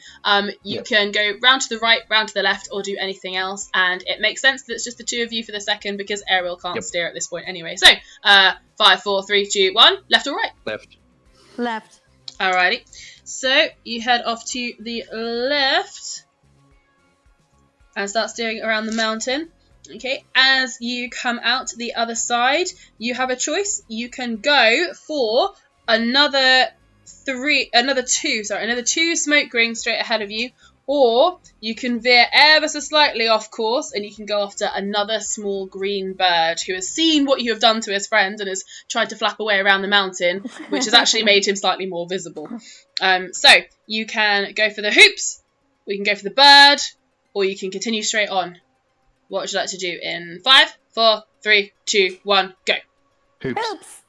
Speaker 1: You can go round to the right, round to the left, or do anything else. And it makes sense that it's just the two of you for the second because Ariel can't steer at this point anyway. So, 5, 4, 3, 2, 1. Left or right?
Speaker 4: Left.
Speaker 3: Left.
Speaker 1: Alrighty. So, you head off to the left and start steering around the mountain. Okay, as you come out the other side, you have a choice. You can go for another two smoke rings straight ahead of you, or you can veer ever so slightly off course and you can go after another small green bird who has seen what you have done to his friend and has tried to flap away around the mountain, which has actually made him slightly more visible. So you can go for the hoops, we can go for the bird, or you can continue straight on. What would you like to do in 5, 4, 3, 2, 1, go?
Speaker 4: Hoops.
Speaker 3: Hoops.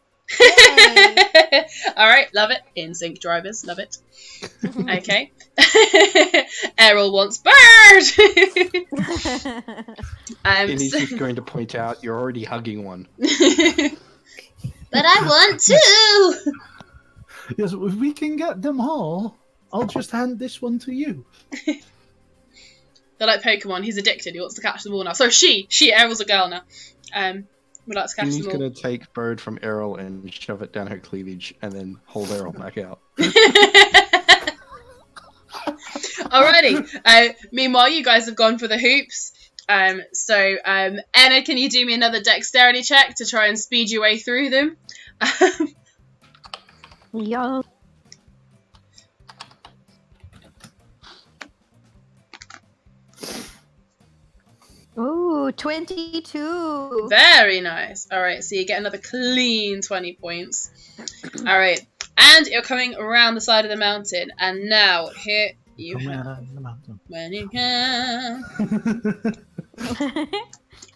Speaker 1: All right, love it. In sync drivers, love it. Okay. Errol wants bird.
Speaker 4: And he's just going to point out you're already hugging one.
Speaker 1: But I want two.
Speaker 2: Yes, if we can get them all, I'll just hand this one to you.
Speaker 1: They're like Pokemon. He's addicted. He wants to catch them all now. So she, Errol's a girl now. Would like to catch
Speaker 4: He's
Speaker 1: them all.
Speaker 4: going to take bird from Errol and shove it down her cleavage and then hold Errol back out.
Speaker 1: Alrighty. Meanwhile, you guys have gone for the hoops. Anna, can you do me another dexterity check to try and speed your way through them?
Speaker 3: Yo. Ooh, 22.
Speaker 1: Very nice. Alright, so you get another clean 20 points. Alright, and you're coming around the side of the mountain. And now, here you have...
Speaker 2: the mountain.
Speaker 1: When you can...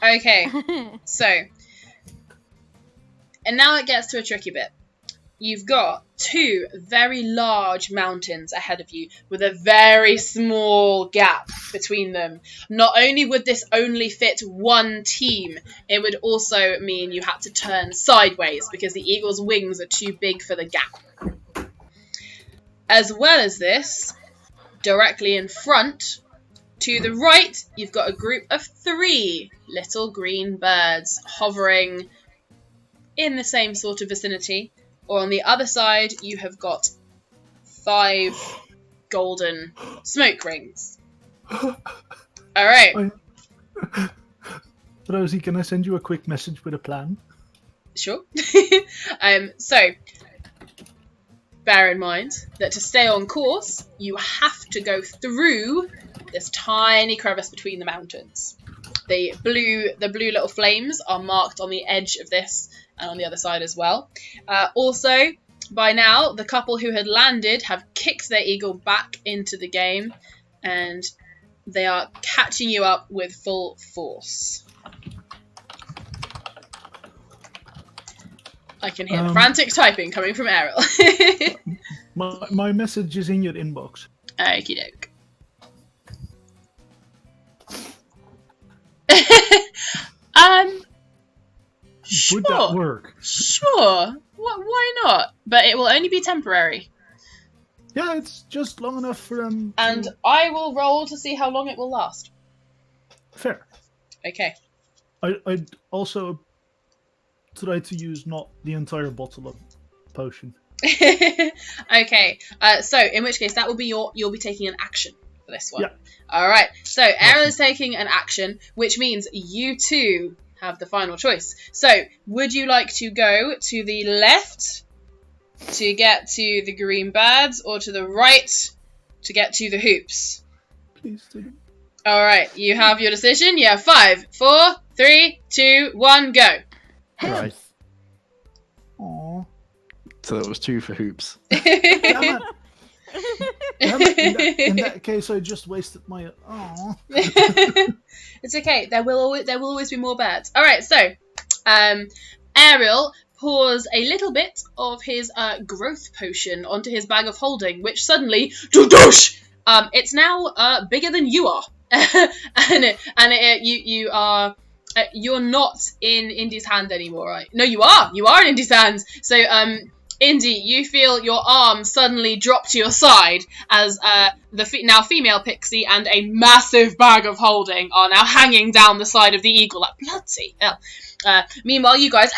Speaker 1: Okay, so... And now it gets to a tricky bit. You've got two very large mountains ahead of you with a very small gap between them. Not only would this only fit one team, it would also mean you had to turn sideways because the eagle's wings are too big for the gap. As well as this, directly in front, to the right, you've got a group of 3 little green birds hovering in the same sort of vicinity. Or on the other side, you have got 5 golden smoke rings. Alright.
Speaker 2: Rosie, can I send you a quick message with a plan?
Speaker 1: Sure. So, bear in mind that to stay on course, you have to go through this tiny crevice between the mountains. The blue little flames are marked on the edge of this and on the other side as well. Also, by now, the couple who had landed have kicked their eagle back into the game and they are catching you up with full force. I can hear frantic typing coming from Errol.
Speaker 2: My message is in your inbox.
Speaker 1: Okie doke. Sure.
Speaker 2: Would that work?
Speaker 1: Sure. Why not? But it will only be temporary.
Speaker 2: Yeah, it's just long enough for them.
Speaker 1: And I will roll to see how long it will last.
Speaker 2: Fair.
Speaker 1: Okay.
Speaker 2: I'd also try to use not the entire bottle of potion.
Speaker 1: Okay. So in which case that will be you'll be taking an action for this one.
Speaker 2: Yeah.
Speaker 1: All right. So Errol is taking an action, which means you two have the final choice. So would you like to go to the left to get to the green birds, or to the right to get to the hoops?
Speaker 2: Please do.
Speaker 1: All right. You have your decision. You have 5, 4, 3, 2, 1, go.
Speaker 4: Right.
Speaker 2: Aww.
Speaker 4: So that was 2 for hoops.
Speaker 2: In that case, I just wasted my. Oh.
Speaker 1: It's okay. There will always be more birds. All right. So, Ariel pours a little bit of his growth potion onto his bag of holding, which suddenly, it's now bigger than you are, you are. You're not in Indy's hand anymore, right? No, you are. You are in Indy's hands. So, Indy, you feel your arm suddenly drop to your side as the now female pixie and a massive bag of holding are now hanging down the side of the eagle. Like, bloody hell. Meanwhile, you guys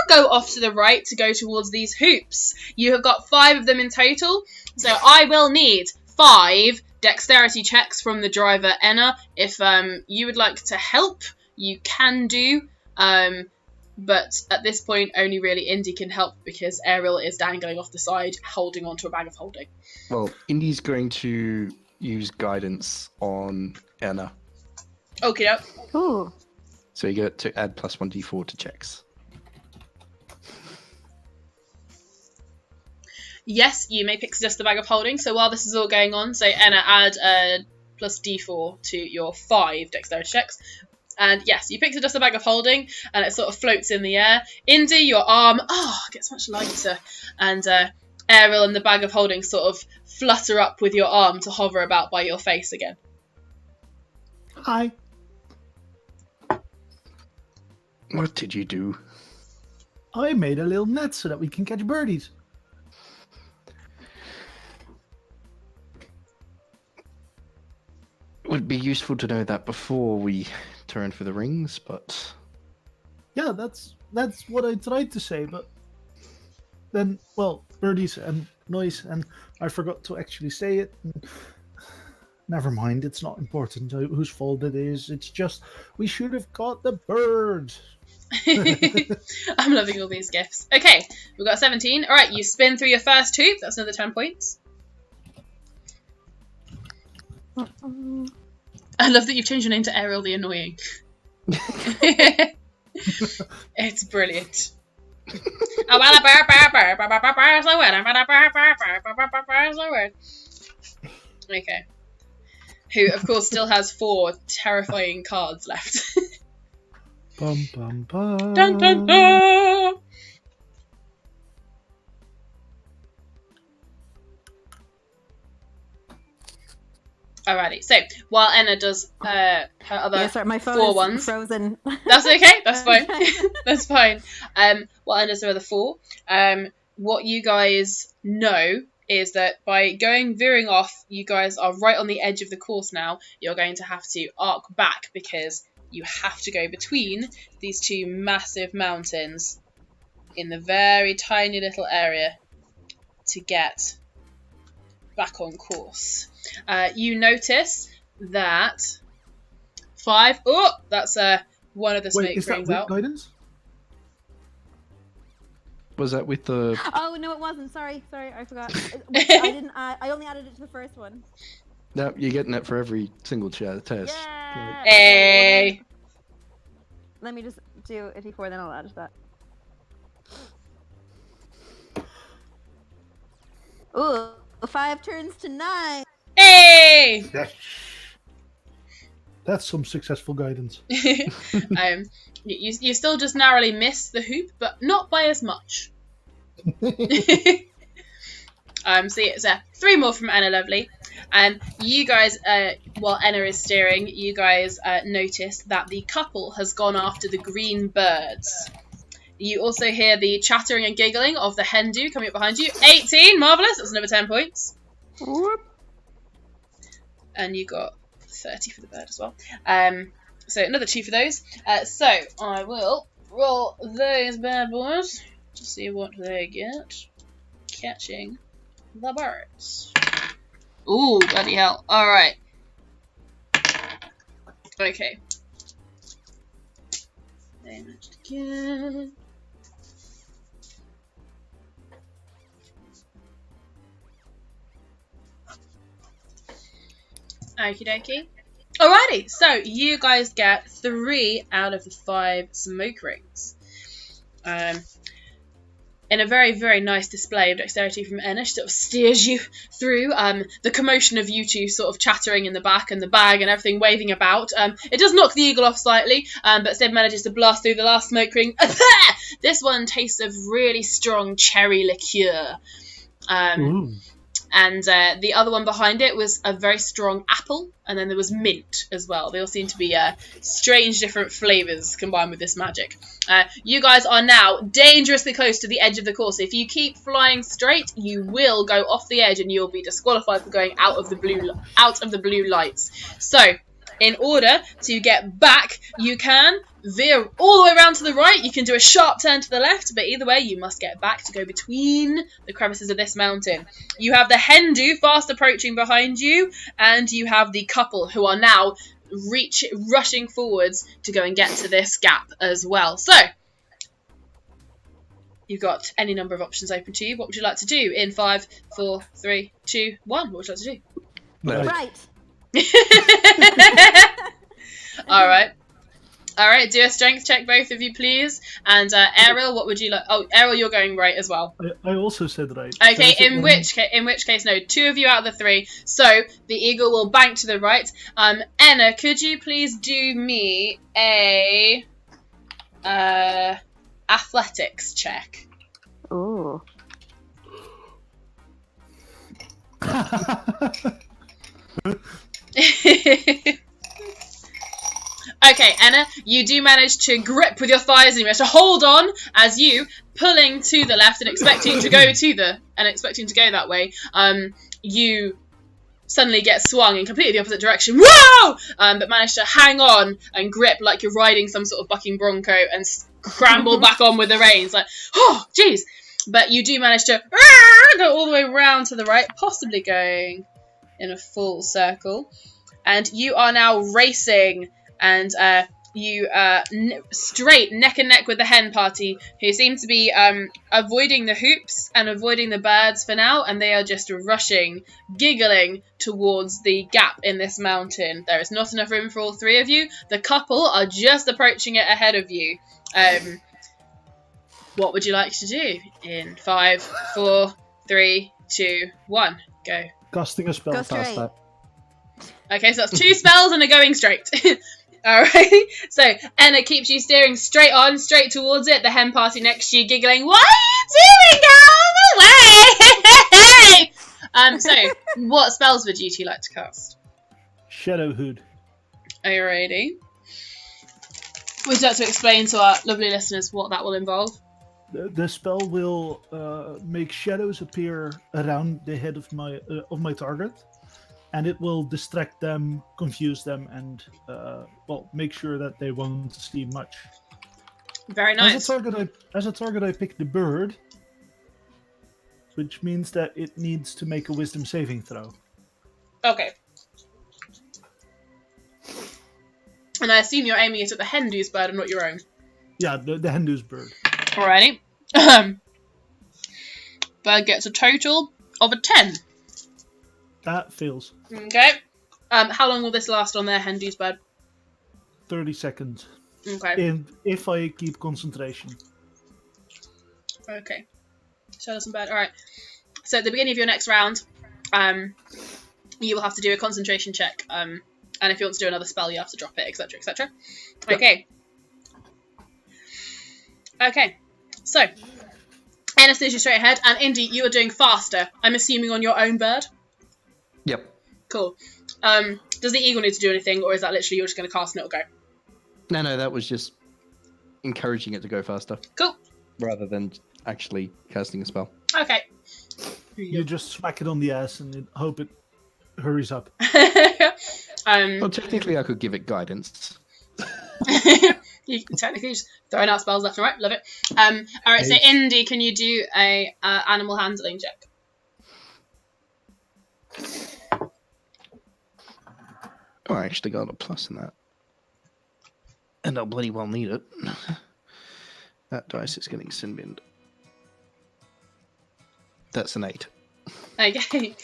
Speaker 1: go off to the right to go towards these hoops. You have got 5 of them in total. So I will need 5 dexterity checks from the driver, Enna. If you would like to help, you can do. But at this point, only really Indy can help because Ariel is dangling off the side, holding onto a bag of holding.
Speaker 4: Well, Indy's going to use guidance on Anna.
Speaker 1: Okay, no.
Speaker 3: Ooh.
Speaker 4: So you get to add plus 1d4 to checks.
Speaker 1: Yes, you may pixie dust the bag of holding. So while this is all going on, so Enna, add plus d4 to your 5 dexterity checks. And yes, you pixie dust the bag of holding, and it sort of floats in the air. Indy, your arm, gets much lighter. And Ariel and the bag of holding sort of flutter up with your arm to hover about by your face again.
Speaker 2: Hi.
Speaker 4: What did you do?
Speaker 2: I made a little net so that we can catch birdies.
Speaker 4: It would be useful to know that before we turn for the rings, but...
Speaker 2: Yeah, that's what I tried to say, but then, well, birdies and noise, and I forgot to actually say it. Never mind, it's not important whose fault it is. It's just, we should have caught the bird.
Speaker 1: I'm loving all these gifts. Okay, we've got 17. All right, you spin through your first hoop. That's another 10 points. I love that you've changed your name to Ariel the Annoying. It's brilliant. Okay. Who, of course, still has 4 terrifying cards left.
Speaker 2: Bum, bum, bum.
Speaker 1: Dun, dun, dun! Alrighty, so while Enna does her other
Speaker 3: Sorry, my phone
Speaker 1: 4
Speaker 3: is
Speaker 1: ones.
Speaker 3: frozen.
Speaker 1: That's okay, that's fine. That's fine. While Enna does her other 4, what you guys know is that by veering off, you guys are right on the edge of the course now. You're going to have to arc back because you have to go between these 2 massive mountains in the very tiny little area to get back on course. You notice that 5... Oh, that's one of the smoke
Speaker 2: is that
Speaker 1: rings
Speaker 2: with
Speaker 1: out.
Speaker 2: guidance?
Speaker 4: Was that with the...
Speaker 3: Oh no, it wasn't. Sorry, I forgot. I only added it to the first one.
Speaker 4: No, you're getting it for every single test.
Speaker 3: Yeah.
Speaker 1: Hey!
Speaker 3: Okay, let me just do a d4, then I'll add to that. Ooh, 5 turns to 9.
Speaker 1: Hey!
Speaker 2: That's some successful guidance.
Speaker 1: You still just narrowly missed the hoop, but not by as much. So it's 3 more from Enna Lovely. And you guys, while Enna is steering, you guys notice that the couple has gone after the green birds. You also hear the chattering and giggling of the hen do coming up behind you. 18, marvellous, that's another 10 points.
Speaker 3: Whoop.
Speaker 1: And you got 30 for the bird as well. So another 2 for those. So I will roll those bad boys to see what they get. Catching the birds. Ooh, bloody hell. Alright. Okay. Damage again. Okie dokie. Alrighty, so you guys get 3 out of the 5 smoke rings. in a very, very nice display of dexterity from Enna, she sort of steers you through the commotion of you two sort of chattering in the back and the bag and everything waving about. It does knock the eagle off slightly, but Steve manages to blast through the last smoke ring. This one tastes of really strong cherry liqueur. And the other one behind it was a very strong apple, and then there was mint as well. They all seem to be strange different flavours combined with this magic. You guys are now dangerously close to the edge of the course. If you keep flying straight, you will go off the edge and you'll be disqualified for going out of the blue lights. So, in order to get back, you can veer all the way around to the right. You can do a sharp turn to the left, but either way, you must get back to go between the crevices of this mountain. You have the Hendu fast approaching behind you, and you have the couple who are now rushing forwards to go and get to this gap as well. So, you've got any number of options open to you. What would you like to do in 5, 4, 3, 2, 1? What would you like to do?
Speaker 3: Right.
Speaker 1: All right, do a strength check, both of you, please. And Ariel, what would you like? Oh, Ariel, you're going right as well.
Speaker 2: I also said right.
Speaker 1: Okay, in which case, no, 2 of you out of the 3. So the eagle will bank to the right. Enna, could you please do me a athletics check?
Speaker 5: Ooh.
Speaker 1: Okay, Enna, you do manage to grip with your thighs and you manage to hold on as you pulling to the left and expecting to go that way. You suddenly get swung in completely the opposite direction. Whoa! But manage to hang on and grip like you're riding some sort of bucking bronco and scramble back on with the reins. Like, oh, jeez. But you do manage to go all the way round to the right, possibly going in a full circle. And you are now racing, and you straight neck and neck with the hen party, who seem to be avoiding the hoops and avoiding the birds for now, and they are just rushing, giggling towards the gap in this mountain. There is not enough room for all 3 of you. The couple are just approaching it ahead of you. What would you like to do in 5, 4, 3, 2, 1? Go.
Speaker 2: Casting a spell.
Speaker 3: Go straight.
Speaker 4: that.
Speaker 1: Okay, so that's 2 spells and a going straight. Alright, so Enna keeps you steering straight on, straight towards it. The hen party next to you giggling, "What are you doing? Go away!" So, what spells would you two like to cast?
Speaker 2: Shadow Hood.
Speaker 1: Are you ready? Would you like to explain to our lovely listeners what that will involve?
Speaker 2: The spell will make shadows appear around the head of my target, and it will distract them, confuse them, and make sure that they won't see much.
Speaker 1: Very nice.
Speaker 2: As a target, I picked the bird, which means that it needs to make a Wisdom saving throw.
Speaker 1: Okay. And I assume you're aiming it at the Hendu's bird and not your own.
Speaker 2: Yeah, the Hindu's bird.
Speaker 1: Alrighty. Bird gets a total of a 10.
Speaker 2: That fails.
Speaker 1: Okay. How long will this last on their Hendu's bird?
Speaker 2: 30 seconds.
Speaker 1: Okay.
Speaker 2: If I keep concentration.
Speaker 1: Okay. Shadows and bird. Alright. So at the beginning of your next round, you will have to do a concentration check. And if you want to do another spell, you have to drop it, etc., etc.
Speaker 2: Yep.
Speaker 1: Okay. Okay. So, Enna steers you straight ahead, and Indy, you are doing faster. I'm assuming on your own bird?
Speaker 4: Yep.
Speaker 1: Cool. Does the eagle need to do anything, or is that literally you're just going to cast and it'll go?
Speaker 4: No, that was just encouraging it to go faster.
Speaker 1: Cool.
Speaker 4: Rather than actually casting a spell.
Speaker 1: Okay.
Speaker 2: You just smack it on the ass and hope it hurries up.
Speaker 4: Well, technically I could give it guidance.
Speaker 1: You can technically just throwing out spells left and right. Love it. Alright, so Indy, can you do a animal handling check?
Speaker 4: Oh, I actually got a plus in that. And I'll bloody well need it. That dice is getting sin-binned. That's an 8.
Speaker 1: Okay.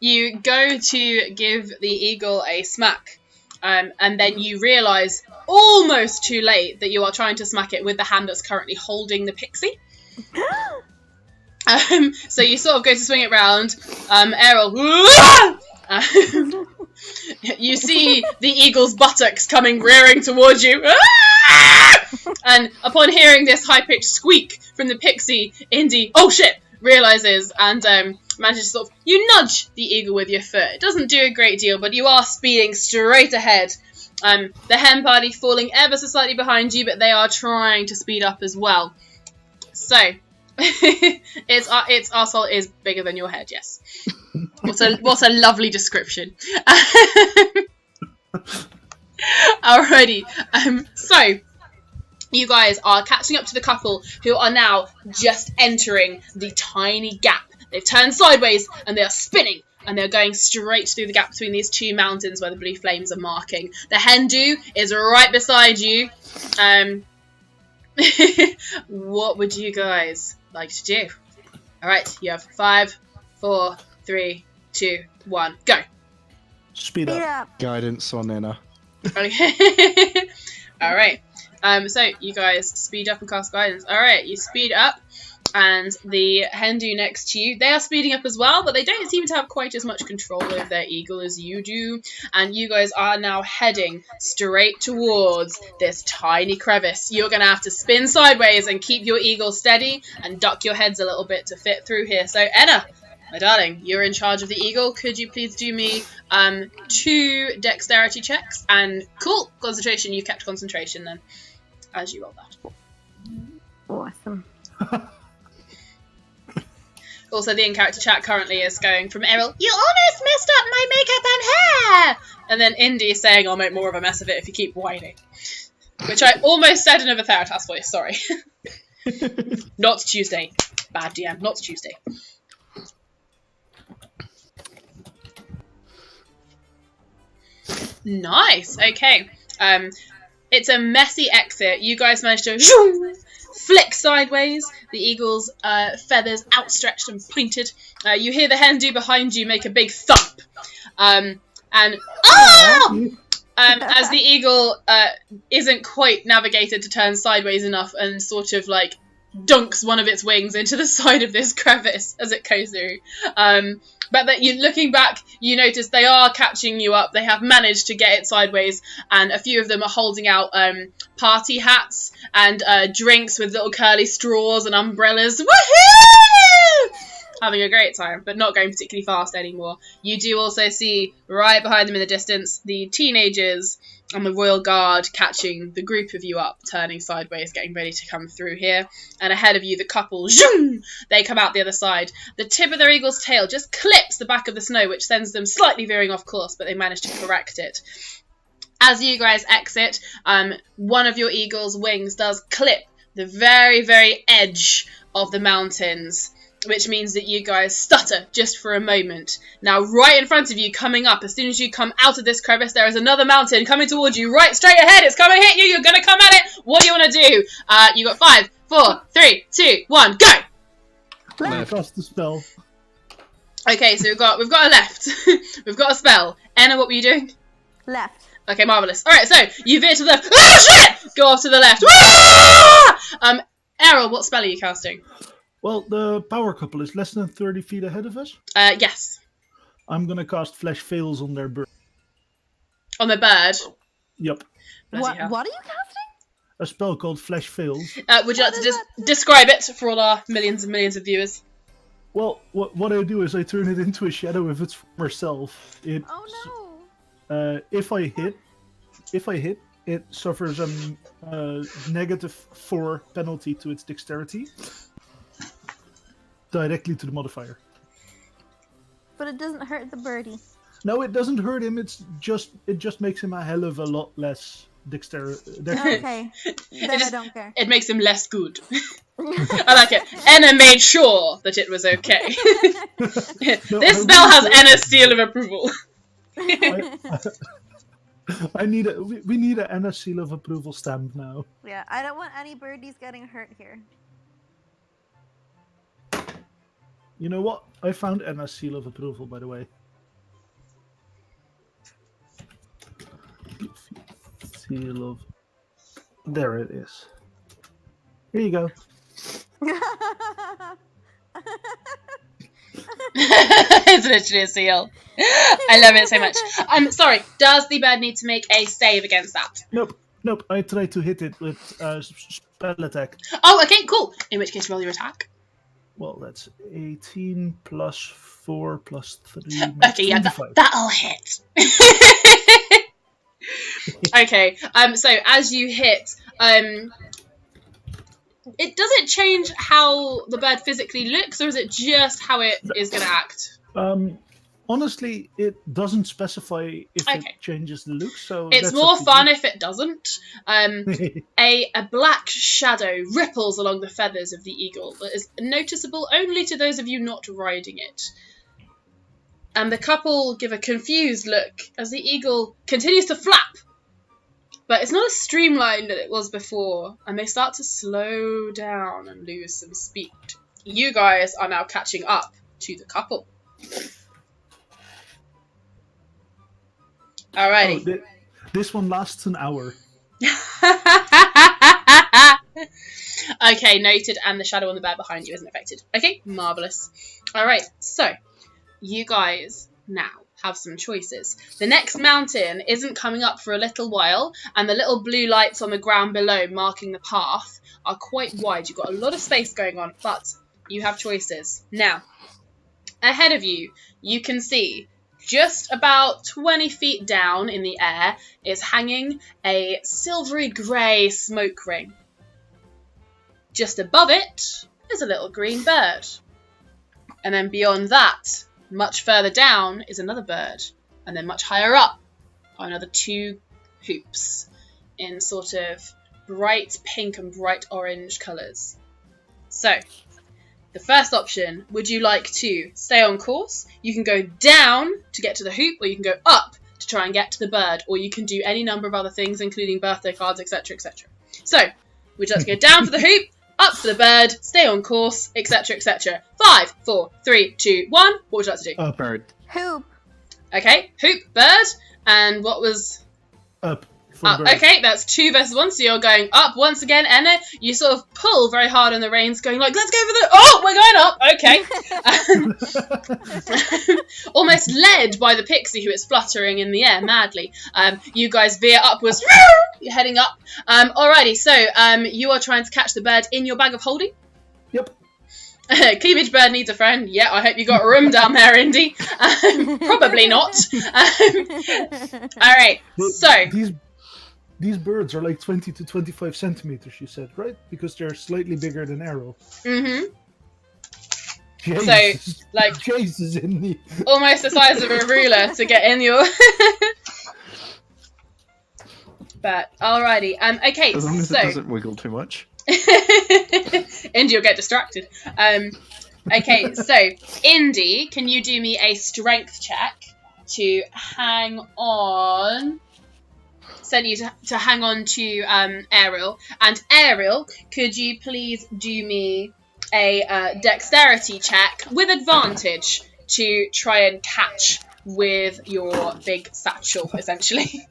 Speaker 1: You go to give the eagle a smack, and then you realise, almost too late, that you are trying to smack it with the hand that's currently holding the pixie. So you sort of go to swing it round. Errol, you see the eagle's buttocks coming rearing towards you. And upon hearing this high-pitched squeak from the pixie, Indy, oh shit, realizes and manages to sort of, you nudge the eagle with your foot. It doesn't do a great deal, but you are speeding straight ahead. The hen party falling ever so slightly behind you, but they are trying to speed up as well. So, its arsehole is bigger than your head, yes. What a lovely description. Alrighty, so you guys are catching up to the couple who are now just entering the tiny gap. They've turned sideways and they are spinning and they're going straight through the gap between these two mountains where the blue flames are marking. The Hindu is right beside you. What would you guys like to do? Alright, you have 5, 4, 3, 2, 1, go.
Speaker 2: Speed up.
Speaker 4: Guidance on Enna.
Speaker 1: Okay. Alright. So you guys speed up and cast guidance. Alright, you speed up and the Hindu next to you, they are speeding up as well, but they don't seem to have quite as much control over their eagle as you do. And you guys are now heading straight towards this tiny crevice. You're going to have to spin sideways and keep your eagle steady and duck your heads a little bit to fit through here. So Enna, my darling, you're in charge of the eagle. Could you please do me 2 dexterity checks? And cool, concentration. You kept concentration then, as you roll that.
Speaker 3: Awesome.
Speaker 1: Also, the in-character chat currently is going from Errol, you almost messed up my makeup and hair! And then Indy saying, I'll make more of a mess of it if you keep whining. Which I almost said in a Theratas voice, sorry. Not Tuesday. Bad DM, not Tuesday. Nice, okay. It's a messy exit. You guys managed to flick sideways, the eagle's feathers outstretched and pointed. You hear the Hindu behind you make a big thump. As the eagle isn't quite navigated to turn sideways enough and sort of like dunks one of its wings into the side of this crevice as it goes through. But that you looking back, you notice they are catching you up. They have managed to get it sideways, and a few of them are holding out party hats and drinks with little curly straws and umbrellas. Woohoo! Having a great time, but not going particularly fast anymore. You do also see, right behind them in the distance, the teenagers and the Royal Guard catching the group of you up, turning sideways, getting ready to come through here. And ahead of you, the couple, zoom, they come out the other side. The tip of their eagle's tail just clips the back of the snow, which sends them slightly veering off course, but they manage to correct it. As you guys exit, one of your eagle's wings does clip the very, very edge of the mountains, which means that you guys stutter just for a moment. Now, right in front of you, coming up, as soon as you come out of this crevice, there is another mountain coming towards you, right straight ahead. It's coming to hit you. You're going to come at it. What do you want to do? You got 5, 4, 3, 2, 1, go!
Speaker 2: Cast the spell.
Speaker 1: Okay, so we've got a left. We've got a spell. Enna, what were you doing?
Speaker 3: Left.
Speaker 1: Okay, marvellous. Alright, so you veer to the left. Oh, shit! Go off to the left. Ah! Errol, what spell are you casting?
Speaker 2: Well, the power couple is less than 30 feet ahead of us.
Speaker 1: Yes.
Speaker 2: I'm going to cast Flesh Fails on their bird.
Speaker 1: On the bird?
Speaker 2: Yep.
Speaker 3: What are you casting?
Speaker 2: A spell called Flesh Fails.
Speaker 1: Would you like to just describe it for all our millions and millions of viewers?
Speaker 2: Well, what I do is I turn it into a shadow of its former self.
Speaker 3: Oh no!
Speaker 2: If I hit, it suffers a -4 penalty to its dexterity. Directly to the modifier.
Speaker 3: But it doesn't hurt the birdie.
Speaker 2: No, it doesn't hurt him. It just makes him a hell of a lot less dexterous.
Speaker 3: Okay, then I don't care.
Speaker 1: It makes him less good. I like it. Enna made sure that it was okay. This spell has Enna's seal of approval.
Speaker 2: We need an Enna seal of approval stamp now.
Speaker 3: Yeah, I don't want any birdies getting hurt here.
Speaker 2: You know what? I found Enna's seal of approval, by the way. Seal of... There it is. Here you go.
Speaker 1: It's literally a seal. I love it so much. I'm sorry. Does the bird need to make a save against that?
Speaker 2: Nope. I tried to hit it with spell attack.
Speaker 1: Oh, okay, cool. In which case, roll your attack.
Speaker 2: Well, that's 18 plus 4 plus 3.
Speaker 1: Okay, yeah, that'll hit. Okay. So as you hit, does it change how the bird physically looks, or is it just how it is going to act?
Speaker 2: Honestly, it doesn't specify if it changes the look, so
Speaker 1: it's more fun if it doesn't. A black shadow ripples along the feathers of the eagle that is noticeable only to those of you not riding it. And the couple give a confused look as the eagle continues to flap. But it's not as streamlined as it was before, and they start to slow down and lose some speed. You guys are now catching up to the couple. Alrighty.
Speaker 2: Oh, this one lasts an hour.
Speaker 1: Okay, noted, and the shadow on the bed behind you isn't affected. Okay, marvellous. Alright, so, you guys now have some choices. The next mountain isn't coming up for a little while, and the little blue lights on the ground below marking the path are quite wide. You've got a lot of space going on, but you have choices. Now, ahead of you, you can see just about 20 feet down in the air is hanging a silvery grey smoke ring. Just above it is a little green bird. And then beyond that, much further down, is another bird. And then much higher up are another 2 hoops in sort of bright pink and bright orange colours. So, the first option, would you like to stay on course? You can go down to get to the hoop, or you can go up to try and get to the bird, or you can do any number of other things, including birthday cards, etc, etc. So, would you like to go down for the hoop, up for the bird, stay on course, etc, etc? 5, 4, 3, 2, 1. What would you like to do?
Speaker 4: Bird.
Speaker 3: Hoop.
Speaker 1: Okay, hoop, bird, and what was...
Speaker 2: Up.
Speaker 1: Up. Okay, that's 2 versus 1, so you're going up once again, and you sort of pull very hard on the reins, going like, let's go for the... Oh, we're going up! Okay. Almost led by the pixie who is fluttering in the air madly. You guys veer upwards. You're heading up. Alrighty, so you are trying to catch the bird in your bag of holding?
Speaker 2: Yep.
Speaker 1: Cleavage bird needs a friend. Yeah, I hope you got a room down there, Indy. Probably not. Alright, so...
Speaker 2: These birds are like 20 to 25 centimeters, you said, right? Because they're slightly bigger than arrow.
Speaker 1: Mm-hmm.
Speaker 2: Jesus.
Speaker 1: So, like...
Speaker 2: Jesus, Indy.
Speaker 1: Almost the size of a ruler to get in your... But, alrighty. Okay,
Speaker 4: as long as
Speaker 1: so...
Speaker 4: it doesn't wiggle too much.
Speaker 1: Indy will get distracted. Okay, so, Indy, can you do me a strength check to hang on... Send you to hang on to Ariel. And Ariel, could you please do me a dexterity check with advantage to try and catch with your big satchel, essentially?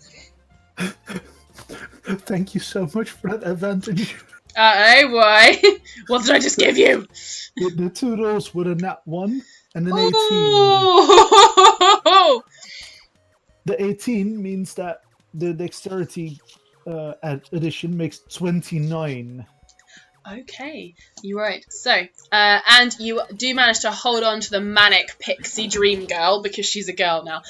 Speaker 2: Thank you so much for that advantage.
Speaker 1: Uh-oh, why? What did I just give you?
Speaker 2: The 2 rolls with a nat 1 and an 18.
Speaker 1: Ooh.
Speaker 2: The 18 means that the dexterity addition makes 29.
Speaker 1: Okay, you're right. So, and you do manage to hold on to the manic pixie dream girl, because she's a girl now.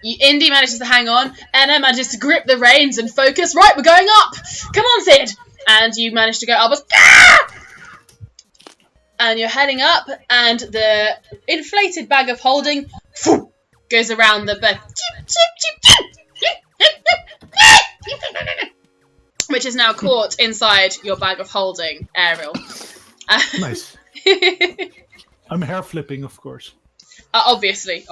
Speaker 1: Indy manages to hang on, Anna manages to grip the reins and focus. Right, we're going up! Come on, Sid! And you manage to go upwards. Ah! And you're heading up, and the inflated bag of holding goes around the bed. Which is now caught inside your bag of holding, Ariel.
Speaker 2: Nice. I'm hair flipping, of course.
Speaker 1: Obviously.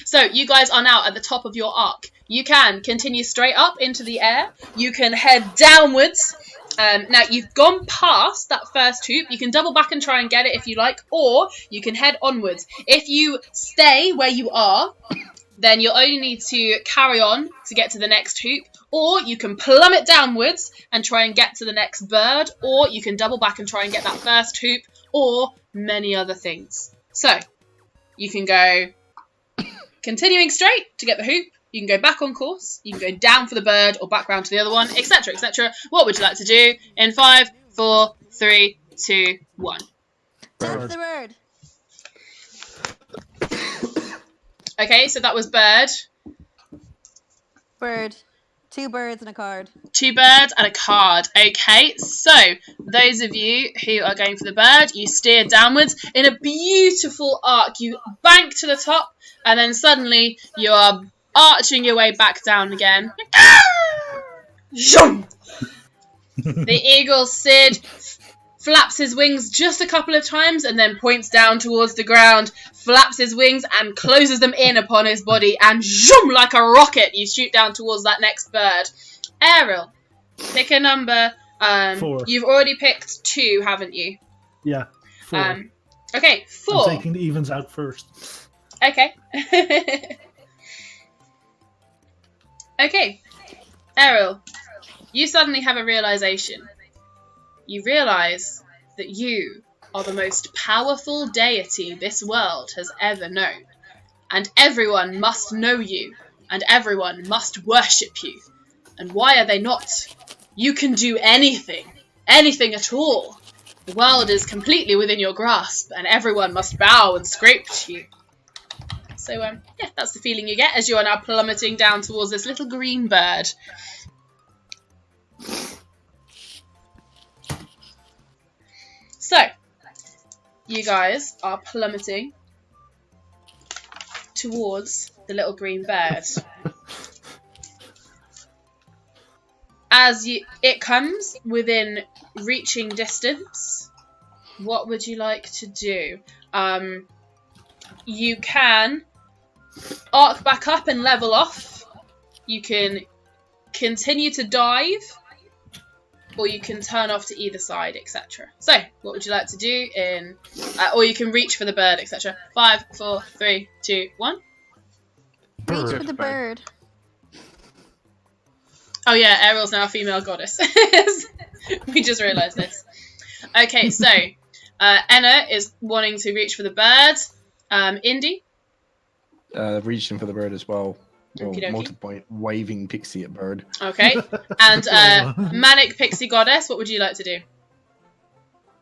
Speaker 1: So you guys are now at the top of your arc. You can continue straight up into the air. You can head downwards. Now, you've gone past that first hoop. You can double back and try and get it if you like, or you can head onwards. If you stay where you are, then you'll only need to carry on to get to the next hoop, or you can plummet downwards and try and get to the next bird, or you can double back and try and get that first hoop, or many other things. So, you can go continuing straight to get the hoop, you can go back on course, you can go down for the bird, or back round to the other one, etc, etc. What would you like to do? In 5, 4, 3, 2, 1.
Speaker 3: That's the bird.
Speaker 1: Okay, so that was bird.
Speaker 3: Bird. 2 birds and a card.
Speaker 1: 2 birds and a card. Okay, so those of you who are going for the bird, you steer downwards in a beautiful arc. You bank to the top, and then suddenly you are arching your way back down again. The eagle Sid flaps his wings just a couple of times and then points down towards the ground, flaps his wings and closes them in upon his body, and zoom, like a rocket, you shoot down towards that next bird. Ariel, pick a number.
Speaker 2: 4.
Speaker 1: You've already picked 2, haven't you?
Speaker 2: Yeah, 4.
Speaker 1: Okay, 4.
Speaker 2: I'm taking the evens out first.
Speaker 1: Okay. Okay, Ariel, you suddenly have a realization. You realise that you are the most powerful deity this world has ever known. And everyone must know you, and everyone must worship you. And why are they not? You can do anything. Anything at all. The world is completely within your grasp, and everyone must bow and scrape to you. So, yeah, that's the feeling you get as you are now plummeting down towards this little green bird. So, you guys are plummeting towards the little green bird. As it comes within reaching distance, what would you like to do? You can arc back up and level off. You can continue to dive, or you can turn off to either side, etc. So, what would you like to do in... or you can reach for the bird, etc. 5, 4, 3, 2, 1.
Speaker 3: Reach for the bird.
Speaker 1: Oh yeah, Ariel's now a female goddess. We just realised this. Okay, so Enna is wanting to reach for the bird. Indy?
Speaker 4: Reaching for the bird as well.
Speaker 1: Okey-dokey.
Speaker 4: Multi-point waving pixie at bird.
Speaker 1: Okay. And Manic Pixie Goddess, what would you like to do?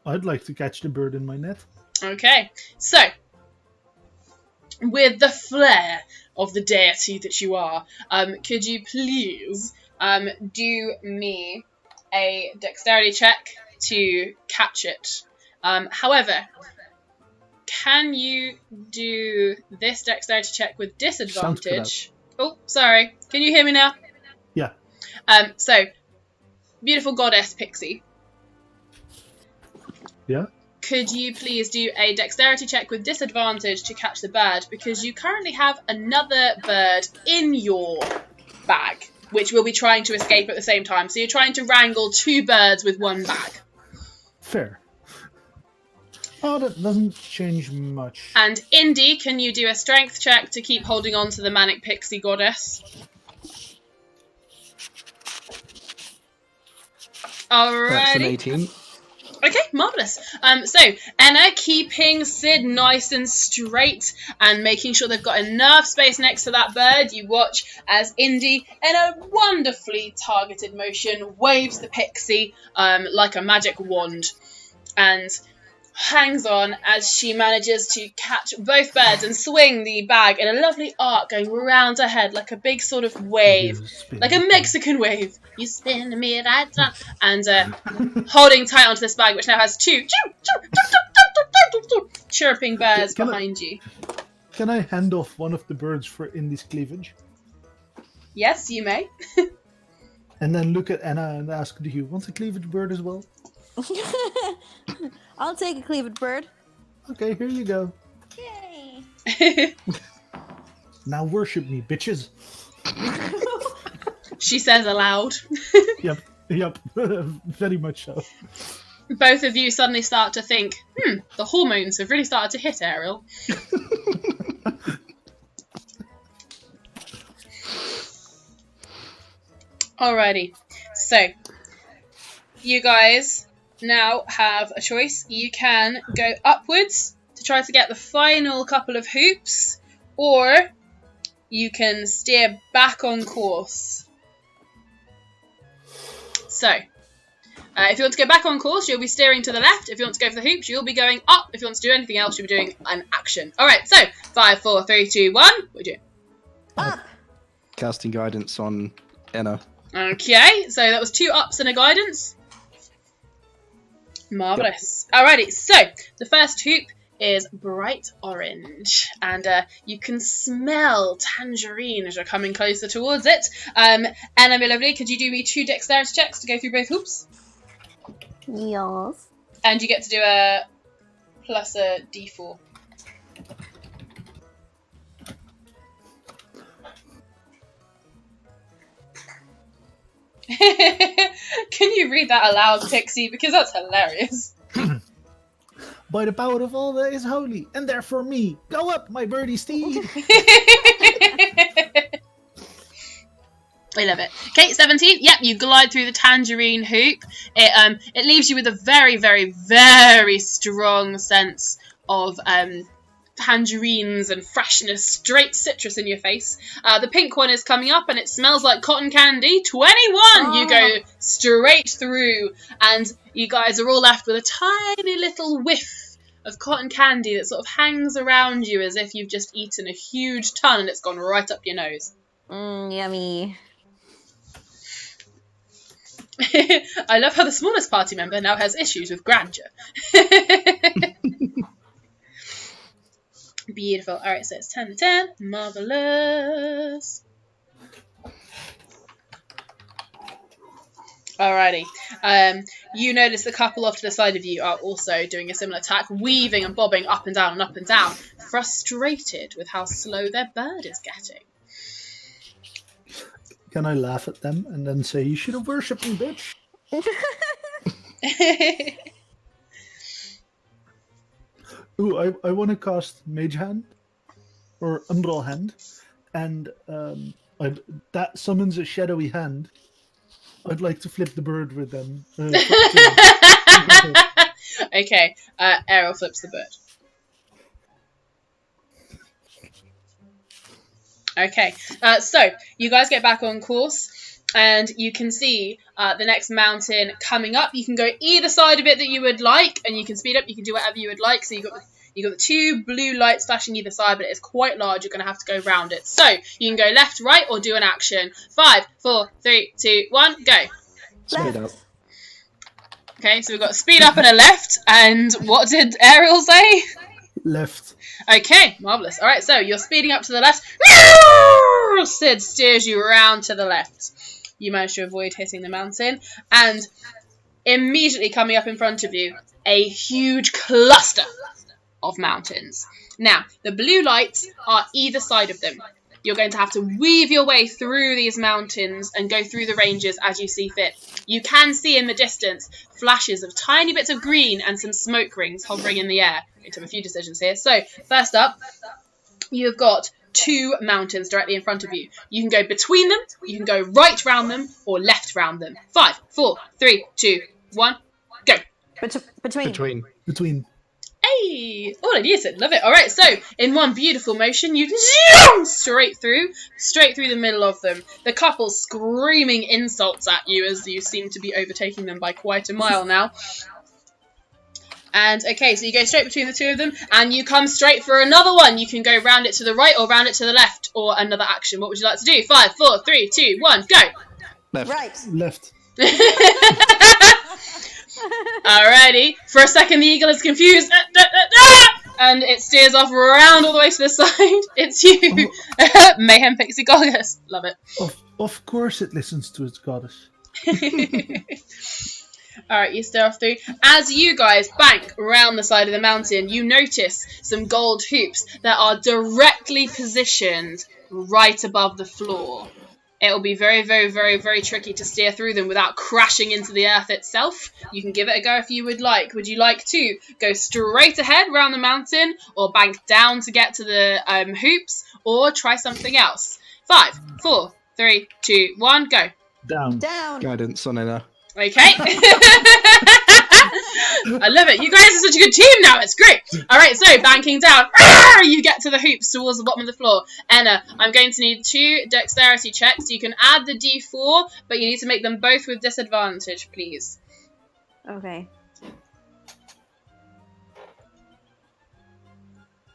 Speaker 2: I'd like to catch the bird in my net.
Speaker 1: Okay. So, with the flair of the deity that you are, could you please do me a dexterity check to catch it? However, can you do this dexterity check with disadvantage? Oh, sorry. Can you hear me now?
Speaker 2: Yeah.
Speaker 1: So, beautiful goddess Pixie.
Speaker 2: Yeah?
Speaker 1: Could you please do a dexterity check with disadvantage to catch the bird? Because you currently have another bird in your bag, which will be trying to escape at the same time. So you're trying to wrangle 2 birds with 1 bag.
Speaker 2: Fair. Oh, that doesn't change much.
Speaker 1: And Indy, can you do a strength check to keep holding on to the Manic Pixie Goddess? Alrighty.
Speaker 4: That's an 18.
Speaker 1: Okay, marvellous. So, Enna keeping Sid nice and straight and making sure they've got enough space next to that bird. You watch as Indy, in a wonderfully targeted motion, waves the pixie like a magic wand and hangs on as she manages to catch both birds and swing the bag in a lovely arc going round her head like a big sort of wave, like a Mexican wave. You spin me right round. And holding tight onto this bag, which now has 2 chirping birds behind you.
Speaker 2: Can I hand off one of the birds for Indy's cleavage?
Speaker 1: Yes, you may.
Speaker 2: And then look at Anna and ask, do you want a cleavage bird as well?
Speaker 3: I'll take a cleavage bird.
Speaker 2: Okay, here you go.
Speaker 3: Yay!
Speaker 2: Now worship me, bitches.
Speaker 1: She says aloud.
Speaker 2: Yep, very much so.
Speaker 1: Both of you suddenly start to think, the hormones have really started to hit Ariel. Alrighty. So, you guys now have a choice. You can go upwards to try to get the final couple of hoops, or you can steer back on course. So, if you want to go back on course, you'll be steering to the left. If you want to go for the hoops, you'll be going up. If you want to do anything else, you'll be doing an action. Alright, so 5, 4, 3, 2, 1. What do you do?
Speaker 3: Up.
Speaker 4: Casting guidance on Enna.
Speaker 1: Okay, so that was 2 ups and a guidance. Marvellous. Alrighty, so the first hoop is bright orange, and you can smell tangerine as you're coming closer towards it. Anna, my lovely, could you do me 2 dexterity checks to go through both hoops?
Speaker 3: Yes.
Speaker 1: And you get to do a plus a d4. Can you read that aloud, Pixie? Because that's hilarious.
Speaker 2: By the power of all that is holy, and therefore me, go up, my birdie steed.
Speaker 1: I love it. Okay, 17. Yep, you glide through the tangerine hoop. It leaves you with a very, very, very strong sense of tangerines and freshness, straight citrus in your face. The pink one is coming up and it smells like cotton candy. 21! Oh. You go straight through and you guys are all left with a tiny little whiff of cotton candy that sort of hangs around you as if you've just eaten a huge ton and it's gone right up your nose.
Speaker 3: Yummy.
Speaker 1: I love how the smallest party member now has issues with grandeur. Beautiful. Alright, so it's 10 to 10. Marvellous. Alrighty. You notice the couple off to the side of you are also doing a similar attack, weaving and bobbing up and down and up and down, frustrated with how slow their bird is getting.
Speaker 2: Can I laugh at them and then say, you should have worshipped me, bitch? Ooh, I want to cast Mage Hand or Umbral Hand, and that summons a shadowy hand. I'd like to flip the bird with them.
Speaker 1: Okay, Errol flips the bird. Okay, so you guys get back on course. And you can see the next mountain coming up. You can go either side of it that you would like, and you can speed up. You can do whatever you would like. So you got the 2 blue lights flashing either side, but it's quite large. You're going to have to go round it. So you can go left, right, or do an action. 5, 4, 3, 2, 1, go.
Speaker 4: Speed up.
Speaker 1: Okay, so we've got a speed up and a left. And what did Ariel say?
Speaker 2: Left.
Speaker 1: Okay, marvellous. All right, so you're speeding up to the left. Sid steers you around to the left. You manage to avoid hitting the mountain, and immediately coming up in front of you, a huge cluster of mountains. Now, the blue lights are either side of them. You're going to have to weave your way through these mountains and go through the ranges as you see fit. You can see in the distance flashes of tiny bits of green and some smoke rings hovering in the air. I'm going to have a few decisions here. So, first up, you've got 2 mountains directly in front of you. You can go between them, you can go right round them, or left round them. 5, 4, 3, 2, 1, go.
Speaker 2: Between.
Speaker 1: Hey! All I need is it. Love it. Alright, so in one beautiful motion, you zoom straight through the middle of them. The couple screaming insults at you as you seem to be overtaking them by quite a mile now. And, okay, so you go straight between the 2 of them, and you come straight for another one. You can go round it to the right or round it to the left, or another action. What would you like to do? 5, 4, 3, 2, 1, go!
Speaker 4: Left.
Speaker 3: Right.
Speaker 2: Left.
Speaker 1: Alrighty. For a second, the eagle is confused. And it steers off around all the way to the side. It's you. Mayhem Pixie Goddess. Love it.
Speaker 2: Of course it listens to its goddess.
Speaker 1: Alright, you steer off through. As you guys bank around the side of the mountain, you notice some gold hoops that are directly positioned right above the floor. It'll be very, very, very, very tricky to steer through them without crashing into the earth itself. You can give it a go if you would like. Would you like to go straight ahead around the mountain, or bank down to get to the hoops, or try something else? 5, 4, 3, 2, 1, go.
Speaker 2: Down.
Speaker 3: Down.
Speaker 4: Guidance on Enna.
Speaker 1: Okay. I love it. You guys are such a good team now. It's great. All right, so banking down. You get to the hoops towards the bottom of the floor. Enna, I'm going to need 2 dexterity checks. You can add the d4, but you need to make them both with disadvantage, please.
Speaker 3: Okay.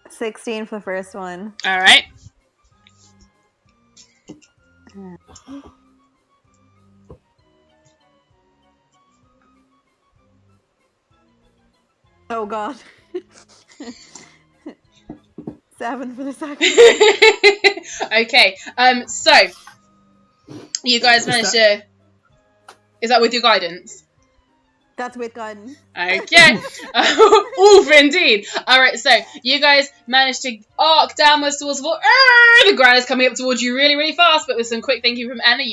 Speaker 3: 16 for the first one.
Speaker 1: All right.
Speaker 3: Oh god. 7 for the second.
Speaker 1: Okay. So you guys managed to. Is that with your guidance?
Speaker 3: That's with guidance.
Speaker 1: Okay. Oof, indeed. All right. So you guys managed to arc downwards towards the floor. The ground is coming up towards you really, really fast, but with some quick thinking from Enna,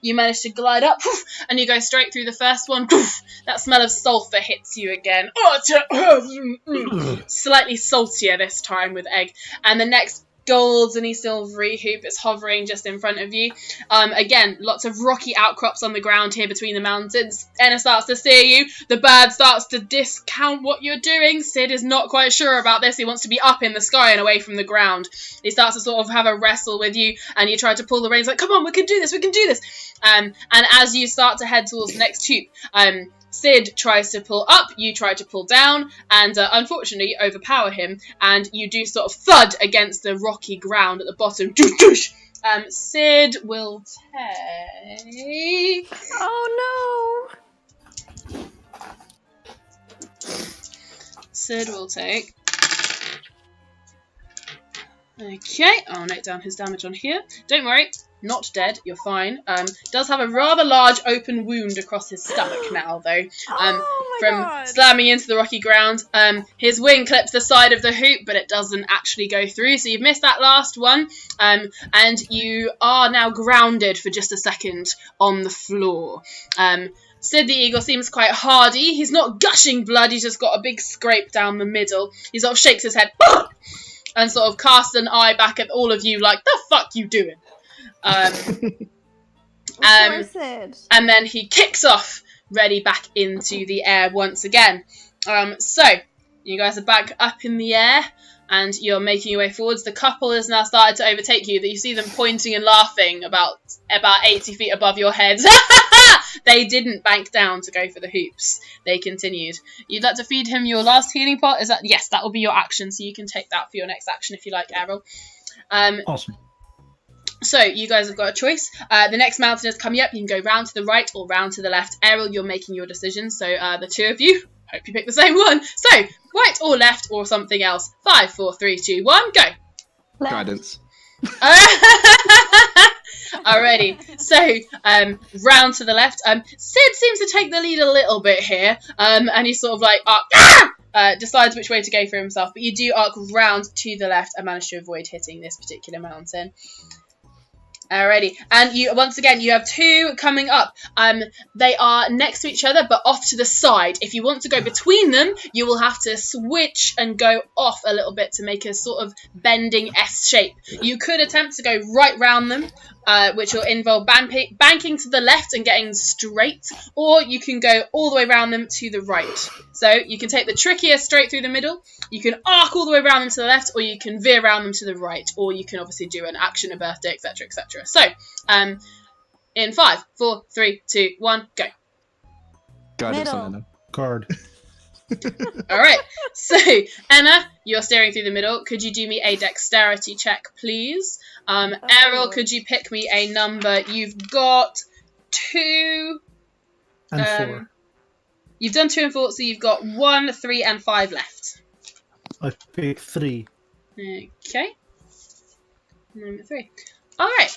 Speaker 1: you managed to glide up, and you go straight through the first one. That smell of sulphur hits you again. Slightly saltier this time with egg. And the next golden silvery hoop is hovering just in front of you. Again, lots of rocky outcrops on the ground here between the mountains. Enna starts to steer you. The bird starts to discount what you're doing. Sid is not quite sure about this. He wants to be up in the sky and away from the ground. He starts to sort of have a wrestle with you, and you try to pull the reins like, come on, we can do this, we can do this. And as you start to head towards the next hoop, Sid tries to pull up, you try to pull down, and unfortunately overpower him, and you do sort of thud against the rocky ground at the bottom. Sid will take...
Speaker 3: Oh no!
Speaker 1: Sid will take... Okay, I'll note down his damage on here. Don't worry, not dead, you're fine. Does have a rather large open wound across his stomach now, though. From
Speaker 3: God.
Speaker 1: slamming into the rocky ground. His wing clips the side of the hoop, but it doesn't actually go through, so you've missed that last one. And you are now grounded for just a second on the floor. Sid the eagle seems quite hardy. He's not gushing blood, he's just got a big scrape down the middle. He sort of shakes his head and sort of casts an eye back at all of you like, the fuck you doing?
Speaker 3: Sid.
Speaker 1: And then he kicks off, ready back into the air once again. So, you guys are back up in the air, and you're making your way forwards. The couple has now started to overtake you. That you see them pointing and laughing about 80 feet above your head. They didn't bank down to go for the hoops. They continued. You'd like to feed him your last healing pot? Is that? Yes, that will be your action, so you can take that for your next action if you like, Errol.
Speaker 2: Awesome.
Speaker 1: So, you guys have got a choice. The next mountain is coming up. You can go round to the right or round to the left. Errol, you're making your decision. So, the two of you, hope you pick the same one. So, right or left or something else. 5, 4, 3, 2, 1, go.
Speaker 3: Left.
Speaker 4: Guidance.
Speaker 1: Alrighty. So, round to the left. Sid seems to take the lead a little bit here. And he's sort of like, decides which way to go for himself. But you do arc round to the left and manage to avoid hitting this particular mountain. Alrighty, and once again you have 2 coming up. They are next to each other but off to the side. If you want to go between them, you will have to switch and go off a little bit to make a sort of bending S shape. You could attempt to go right round them, which will involve banking to the left and getting straight, or you can go all the way around them to the right. So you can take the trickier straight through the middle, you can arc all the way around them to the left, or you can veer around them to the right, or you can obviously do an action, a birthday, etc, etc. So, in 5, 4, 3, 2, 1, go.
Speaker 4: Guidance
Speaker 3: Middle.
Speaker 4: on Enna.
Speaker 2: Card.
Speaker 1: Alright, so Enna, you're steering through the middle. Could you do me a dexterity check, please? Errol, could you pick me a number? You've got 2...
Speaker 2: And 4.
Speaker 1: You've done 2 and 4, so you've got 1, 3, and 5 left.
Speaker 2: I pick 3.
Speaker 1: Okay. Number 3. Alright.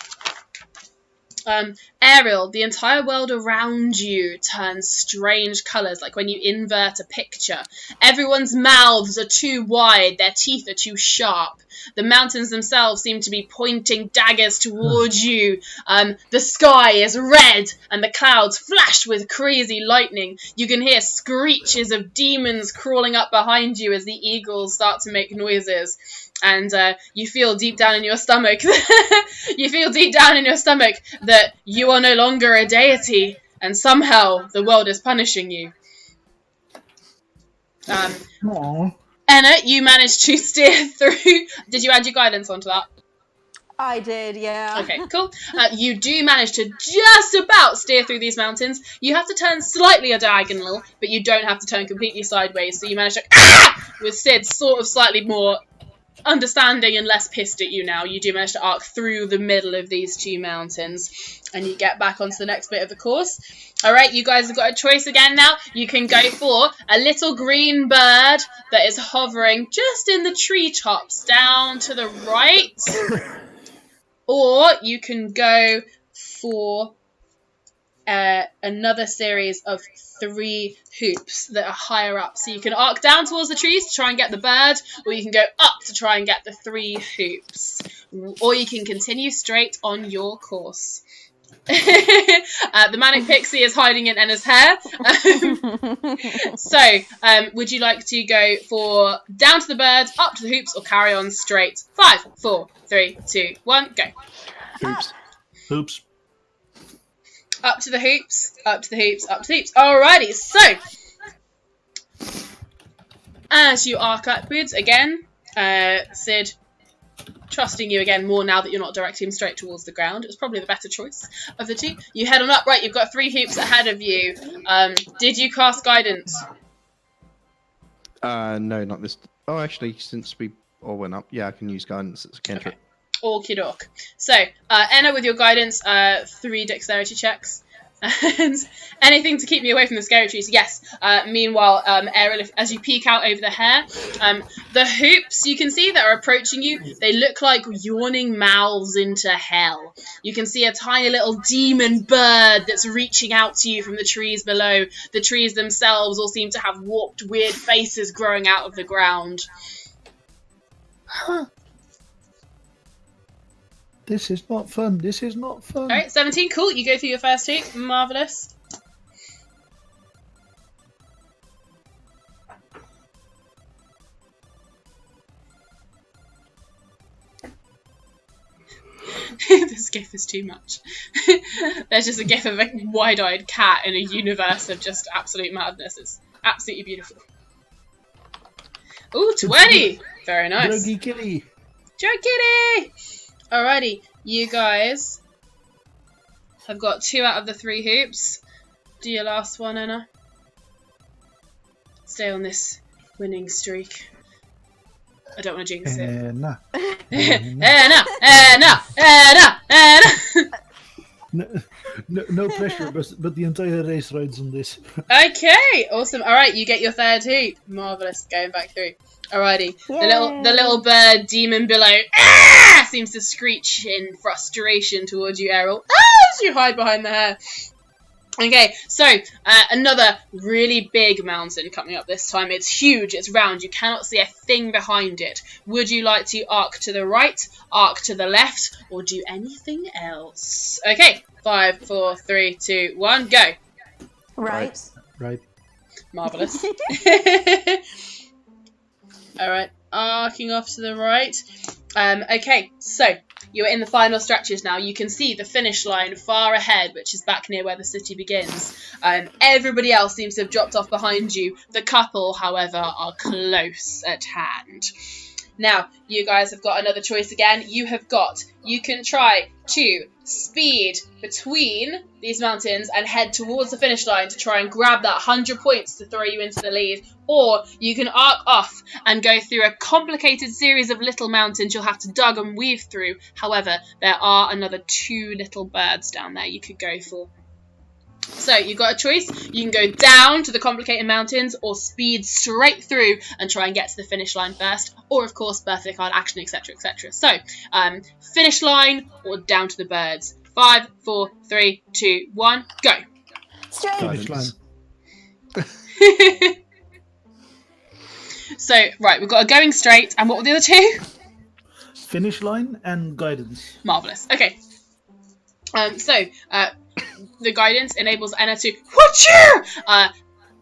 Speaker 1: Ariel, the entire world around you turns strange colours, like when you invert a picture. Everyone's mouths are too wide, their teeth are too sharp. The mountains themselves seem to be pointing daggers towards you. The sky is red, and the clouds flash with crazy lightning. You can hear screeches of demons crawling up behind you as the eagles start to make noises. and you feel deep down in your stomach that you are no longer a deity, and somehow the world is punishing you.
Speaker 2: Aww.
Speaker 1: Anna, you managed to steer through. Did you add your guidance onto that?
Speaker 3: I did, yeah.
Speaker 1: Okay, cool. You do manage to just about steer through these mountains. You have to turn slightly a diagonal, but you don't have to turn completely sideways. So you manage to, with Sid sort of slightly more understanding and less pissed at you now, you do manage to arc through the middle of these two mountains, and you get back onto the next bit of the course. All right, you guys have got a choice again now. You can go for a little green bird that is hovering just in the treetops down to the right. Or you can go for another series of 3 hoops that are higher up. So you can arc down towards the trees to try and get the bird, or you can go up to try and get the 3 hoops. Or you can continue straight on your course. The Manic Pixie is hiding in Enna's hair. Would you like to go for down to the bird, up to the hoops, or carry on straight? 5, 4, 3, 2, 1, go.
Speaker 4: Oops.
Speaker 2: Hoops.
Speaker 1: Up to the hoops, up to the hoops, up to the hoops. Alrighty, so as you arc upwards again, Sid, trusting you again more now that you're not directing him straight towards the ground. It was probably the better choice of the two. You head on up. Right, you've got 3 hoops ahead of you. Did you cast guidance?
Speaker 4: No, not this. Oh, actually, since we all went up, yeah, I can use guidance as a cantrip.
Speaker 1: Okay. Okie doke. So, Enna, with your guidance, 3 dexterity checks. And anything to keep me away from the scary trees, yes. Meanwhile, Ariel, as you peek out over the hair, the hoops you can see that are approaching you, they look like yawning mouths into hell. You can see a tiny little demon bird that's reaching out to you from the trees below. The trees themselves all seem to have warped, weird faces growing out of the ground.
Speaker 2: This is not fun. This is not fun.
Speaker 1: Alright, 17, cool. You go through your first hoop. Marvellous. This gif is too much. There's just a gif of a wide-eyed cat in a universe of just absolute madness. It's absolutely beautiful. Ooh, 20! Very nice.
Speaker 2: Druggy kitty.
Speaker 1: Drug kitty! Alrighty, you guys have got 2 out of the 3 hoops. Do your last one, Anna. Stay on this winning streak. I don't want to jinx it.
Speaker 2: Anna.
Speaker 1: Anna!
Speaker 2: No pressure, but the entire race rides on this.
Speaker 1: Okay, awesome. Alright, you get your 3rd hoop. Marvellous, going back through. Alrighty, the little bird demon below seems to screech in frustration towards you, Errol, as you hide behind the hair. Okay, so another really big mountain coming up this time. It's huge, it's round, you cannot see a thing behind it. Would you like to arc to the right, arc to the left, or do anything else? Okay, 5, 4, 3, 2, 1, go.
Speaker 3: Right.
Speaker 1: Marvellous. Alright, arcing off to the right. Okay, so you're in the final stretches now. You can see the finish line far ahead, which is back near where the city begins. Everybody else seems to have dropped off behind you. The couple, however, are close at hand. Now, you guys have got another choice again. You can try to speed between these mountains and head towards the finish line to try and grab that 100 points to throw you into the lead. Or you can arc off and go through a complicated series of little mountains you'll have to dug and weave through. However, there are another 2 little birds down there you could go for. So you've got a choice. You can go down to the complicated mountains or speed straight through and try and get to the finish line first. Or, of course, birthday card action, etc, etc. So, finish line or down to the birds. 5, 4, 3, 2, 1, go.
Speaker 3: Straight.
Speaker 2: Finish line.
Speaker 1: So, right, we've got a going straight. And what were the other 2?
Speaker 2: Finish line and guidance.
Speaker 1: Marvellous. Okay. The guidance enables Anna to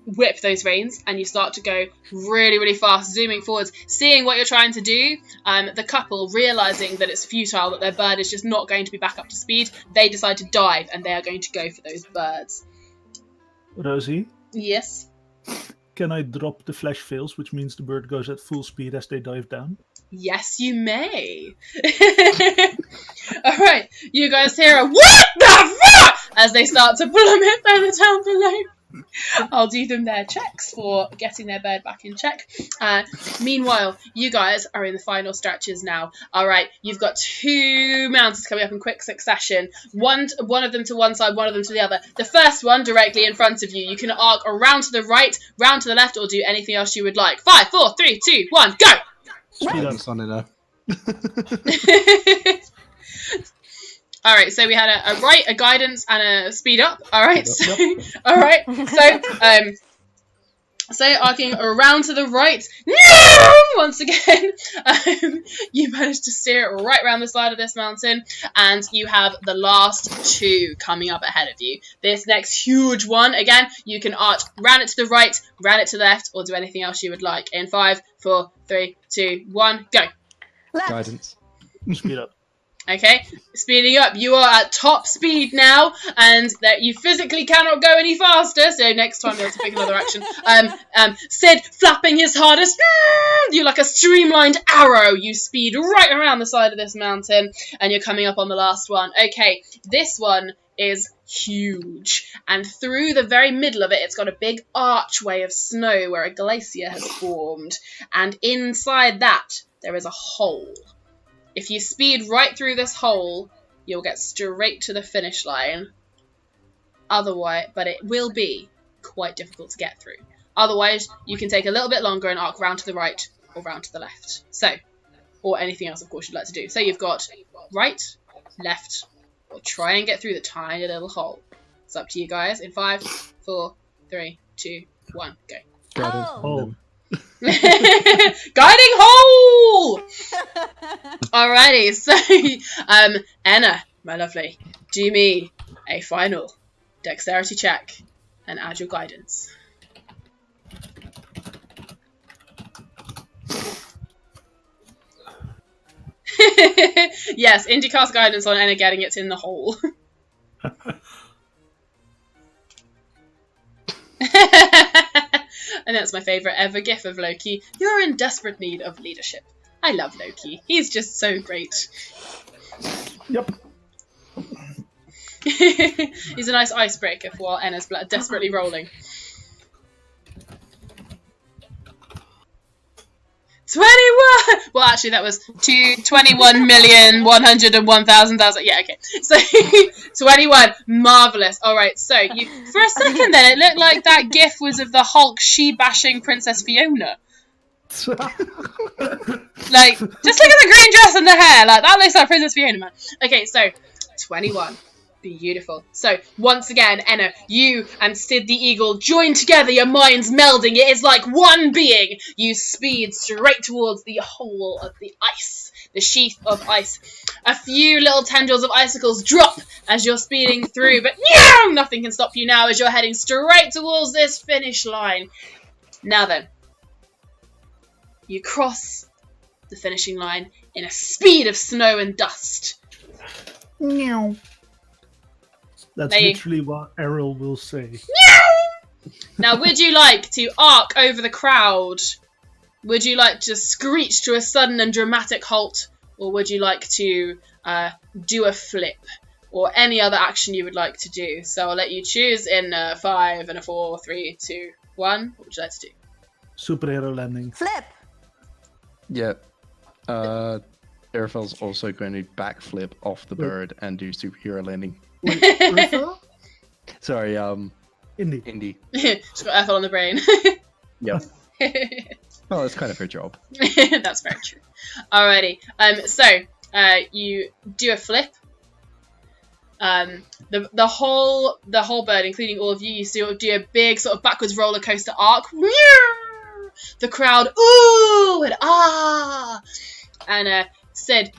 Speaker 1: whip those reins and you start to go really, really fast, zooming forwards, seeing what you're trying to do. The couple, realising that it's futile, that their bird is just not going to be back up to speed, they decide to dive and they are going to go for those birds.
Speaker 2: Rosie,
Speaker 1: Yes?
Speaker 2: can I drop the flash fails, which means the bird goes at full speed as they dive down?
Speaker 1: Yes, you may. Alright, you guys hear a what the fuck as they start to plummet further down below. I'll do them their checks for getting their bird back in check. Meanwhile, you guys are in the final stretches now. Alright, you've got 2 mountains coming up in quick succession. One of them to one side, one of them to the other. The first one directly in front of you. You can arc around to the right, round to the left, or do anything else you would like. 5, 4, 3, 2, 1, go!
Speaker 2: Speed up.
Speaker 1: All right, so we had a right, a guidance, and a speed up. All right, so
Speaker 2: Yep.
Speaker 1: all right, so arcing around to the right. No! Once again, you managed to steer it right around the side of this mountain, and you have the last 2 coming up ahead of you. This next huge one, again, you can arc round it to the right, round it to the left, or do anything else you would like. In 5, 4, 3, 2, 1, go.
Speaker 3: Left.
Speaker 4: Guidance.
Speaker 2: Speed up.
Speaker 1: Okay, speeding up. You are at top speed now, and that you physically cannot go any faster. So next time you'll have to pick another action. Sid flapping his hardest. You like a streamlined arrow. You speed right around the side of this mountain, and you're coming up on the last one. Okay, this one is huge, and through the very middle of it, it's got a big archway of snow where a glacier has formed, and inside that there is a hole. If you speed right through this hole, you'll get straight to the finish line. Otherwise, but it will be quite difficult to get through. Otherwise, you can take a little bit longer and arc round to the right or round to the left. So, or anything else, of course, you'd like to do. So you've got right, left, or try and get through the tiny little hole. It's up to you guys. In 5, 4, 3, 2, 1, go.
Speaker 4: Guidance.
Speaker 2: Oh.
Speaker 1: Guiding hole! Alrighty, so Anna, my lovely, do me a final dexterity check and add your guidance. Yes, Indy cast guidance on Anna getting it in the hole. And that's my favourite ever gif of Loki. You're in desperate need of leadership. I love Loki. He's just so great.
Speaker 2: Yep.
Speaker 1: He's a nice icebreaker for while Enna's desperately rolling. 21! Well, actually, that was 21,101,000. Yeah, okay. So, 21. Marvellous. Alright, so, you for a second then, it looked like that gif was of the Hulk she-bashing Princess Fiona. Like, just look at the green dress and the hair. Like, that looks like Princess Fiona, man. Okay, so, 21. Beautiful. So, once again, Enna, you and Sid the Eagle join together, your minds melding. It is like one being. You speed straight towards the hole of the ice, the sheath of ice. A few little tendrils of icicles drop as you're speeding through, but no! Nothing can stop you now as you're heading straight towards this finish line. Now then, you cross the finishing line in a speed of snow and dust.
Speaker 2: Meow. That's literally what Errol will say.
Speaker 1: Now, would you like to arc over the crowd? Would you like to screech to a sudden and dramatic halt? Or would you like to do a flip? Or any other action you would like to do? So I'll let you choose in 5 and a 4, 3, 2, 1. What would you like to do?
Speaker 2: Superhero landing.
Speaker 3: Flip.
Speaker 4: Yeah. Airfel's also going to backflip off the bird and do superhero landing.
Speaker 2: Wait, Urfa?
Speaker 4: Sorry,
Speaker 2: Indy.
Speaker 1: She's got Ethel on the brain.
Speaker 4: Yep. Well, that's kind of her job.
Speaker 1: That's very true. Alrighty. So you do a flip. The whole bird, including all of you, you still do a big sort of backwards roller coaster arc. The crowd, ooh and ah, and Sid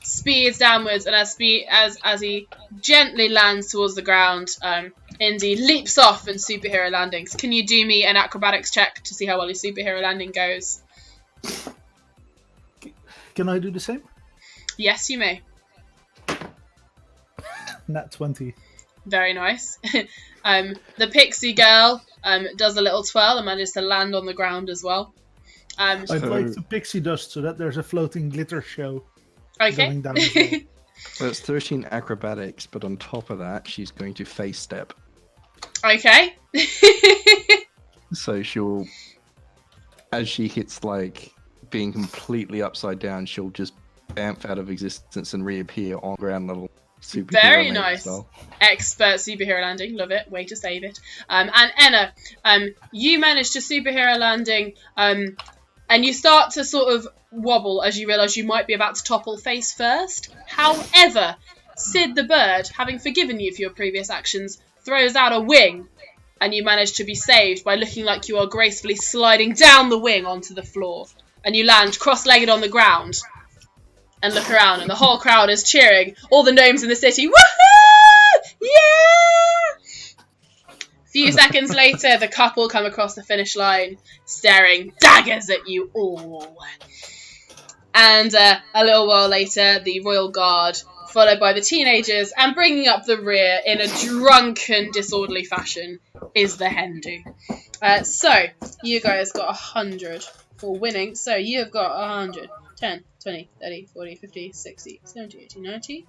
Speaker 1: speeds downwards, and as he gently lands towards the ground, Indy leaps off and superhero landings. Can you do me an acrobatics check to see how well your superhero landing goes?
Speaker 2: Can I do the same?
Speaker 1: Yes, you may.
Speaker 2: Nat 20.
Speaker 1: Very nice. The pixie girl does a little twirl and manages to land on the ground as well.
Speaker 2: I'd like to pixie dust so that there's a floating glitter show
Speaker 1: Okay.
Speaker 2: going down as well.
Speaker 4: That's 13 acrobatics, but on top of that, she's going to face step.
Speaker 1: Okay.
Speaker 4: So she'll, as she hits like being completely upside down, she'll just bamf out of existence and reappear on ground level.
Speaker 1: Very nice. Expert superhero landing. Love it. Way to save it. And Enna, you managed to superhero landing, and you start to sort of wobble as you realise you might be about to topple face first. However, Sid the bird, having forgiven you for your previous actions, throws out a wing, and you manage to be saved by looking like you are gracefully sliding down the wing onto the floor. And you land cross-legged on the ground and look around, and the whole crowd is cheering. All the gnomes in the city, woohoo! Yeah! A few seconds later, the couple come across the finish line, staring daggers at you all. And a little while later, the royal guard, followed by the teenagers, and bringing up the rear in a drunken, disorderly fashion, is the Hindu. So, you guys got 100 for winning. So, you have got 100. 10, 20, 30, 40, 50, 60, 70, 80, 90.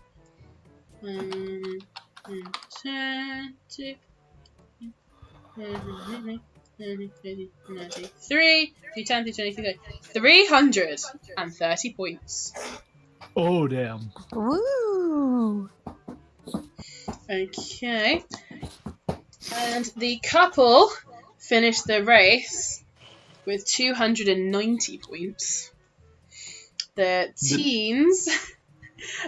Speaker 1: 10, 2, 93, 10, 20, 30, 330 points.
Speaker 2: Oh, damn.
Speaker 3: Woo!
Speaker 1: Okay. And the couple finished the race with 290 points. The teens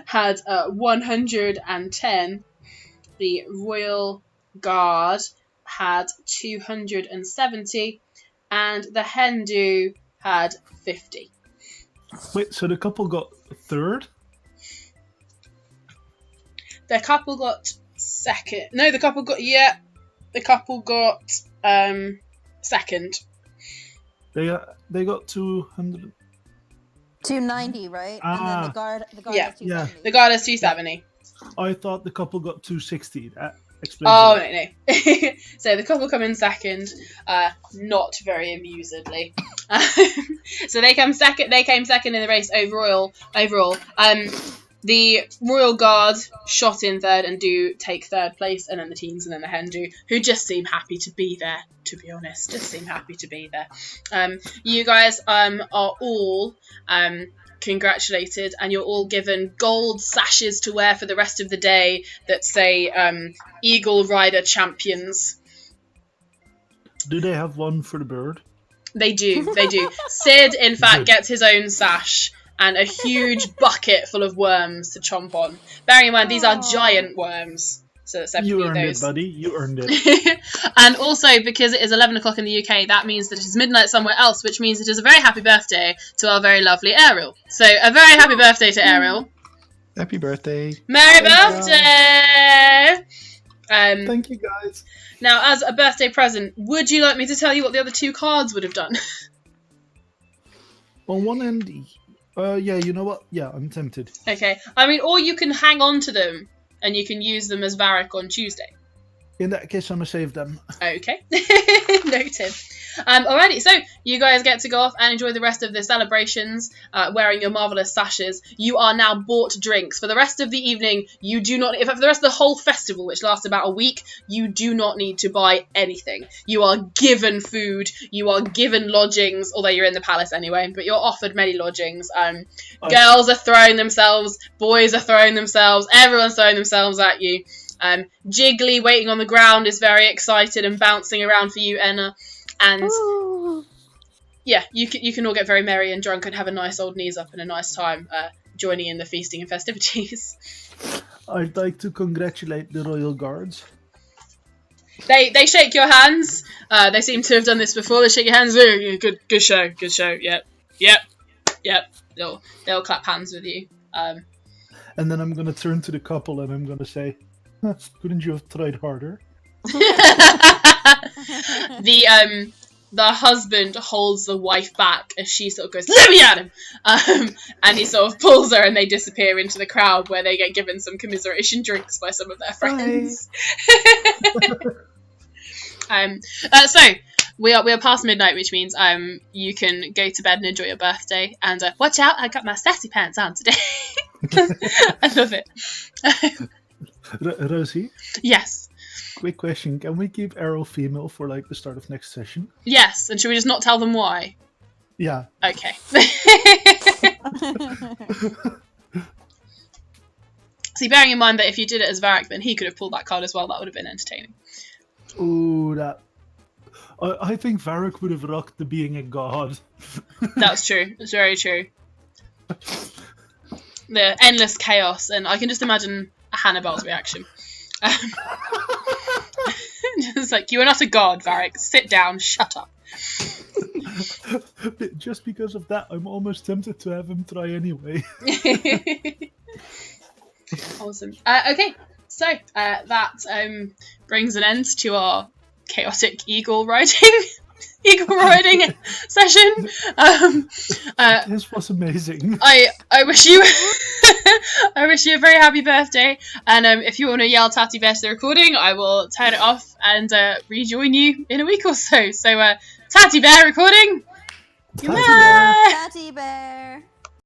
Speaker 1: had 110. The Royal Guard had 270. And the Hindu had 50.
Speaker 2: Wait, so the couple got third?
Speaker 1: The couple got second. No, the couple got... Yeah. The couple got second.
Speaker 2: They got 200.
Speaker 3: 290, right? And then the guard
Speaker 1: Yeah.
Speaker 3: has 270.
Speaker 1: The guard has 270.
Speaker 2: I thought the couple got 260. That explains
Speaker 1: Oh,
Speaker 2: it.
Speaker 1: no. So the couple come in second, not very amusedly. So they came second in the race overall. The Royal Guard shot in third and do take third place, and then the teens and then the Hindu, who just seem happy to be there, to be honest. Just seem happy to be there. You guys are all congratulated, and you're all given gold sashes to wear for the rest of the day that say Eagle Rider Champions.
Speaker 2: Do they have one for the bird?
Speaker 1: They do. Sid, in fact, gets his own sash and a huge bucket full of worms to chomp on. Bearing in mind, these are giant worms. So that's
Speaker 2: You earned
Speaker 1: those.
Speaker 2: it, buddy. You earned it.
Speaker 1: And also, because it is 11 o'clock in the UK, that means that it is midnight somewhere else, which means it is a very happy birthday to our very lovely Ariel. So, a very happy birthday to Ariel.
Speaker 4: Happy birthday.
Speaker 1: Merry birthday!
Speaker 2: Thank you, guys.
Speaker 1: Now, as a birthday present, would you like me to tell you what the other two cards would have done?
Speaker 2: On one end, yeah, you know what? Yeah, I'm tempted.
Speaker 1: Okay. I mean, or you can hang on to them, and you can use them as Varric on Tuesday.
Speaker 2: In that case, I'm gonna save them.
Speaker 1: Okay. Noted. Alrighty, so you guys get to go off and enjoy the rest of the celebrations, wearing your marvellous sashes. You are now bought drinks. For the rest of the evening, you do not... In fact, for the rest of the whole festival, which lasts about a week, you do not need to buy anything. You are given food, you are given lodgings, although you're in the palace anyway, but you're offered many lodgings. Girls are throwing themselves, boys are throwing themselves, everyone's throwing themselves at you. Jiggly, waiting on the ground, is very excited and bouncing around for you, Enna. And
Speaker 3: Ooh.
Speaker 1: yeah, you can all get very merry and drunk and have a nice old knees up and a nice time joining in the feasting and festivities.
Speaker 2: I'd like to congratulate the Royal Guards.
Speaker 1: They shake your hands. They seem to have done this before. They shake your hands. Oh, good show. Yep. They'll clap hands with you.
Speaker 2: And then I'm gonna turn to the couple and I'm gonna say, couldn't you have tried harder?
Speaker 1: The husband holds the wife back as she sort of goes, "Let me at him!" And he sort of pulls her, and they disappear into the crowd where they get given some commiseration drinks by some of their friends. So we are past midnight, which means you can go to bed and enjoy your birthday. And watch out, I got my sassy pants on today. I love it.
Speaker 2: Rosie?
Speaker 1: Yes.
Speaker 2: Quick question. Can we keep Errol female for like the start of next session?
Speaker 1: Yes, and should we just not tell them why?
Speaker 2: Yeah.
Speaker 1: Okay. See, bearing in mind that if you did it as Varric, then he could have pulled that card as well. That would have been entertaining.
Speaker 2: Ooh, that... I think Varric would have rocked the being a god.
Speaker 1: That's true. It's very true. The endless chaos, and I can just imagine Hannibal's reaction. Just like, you are not a god, Varric. Sit down, shut up.
Speaker 2: Just because of that, I'm almost tempted to have him try anyway.
Speaker 1: Awesome. Okay, so that brings an end to our chaotic eagle riding session.
Speaker 2: This was amazing.
Speaker 1: I wish you I wish you a very happy birthday, and if you want to yell Tatty Bear to the recording, I will turn it off and rejoin you in a week or so. So Tatty Bear recording.
Speaker 2: Tatty Bear.
Speaker 3: Tatty Bear.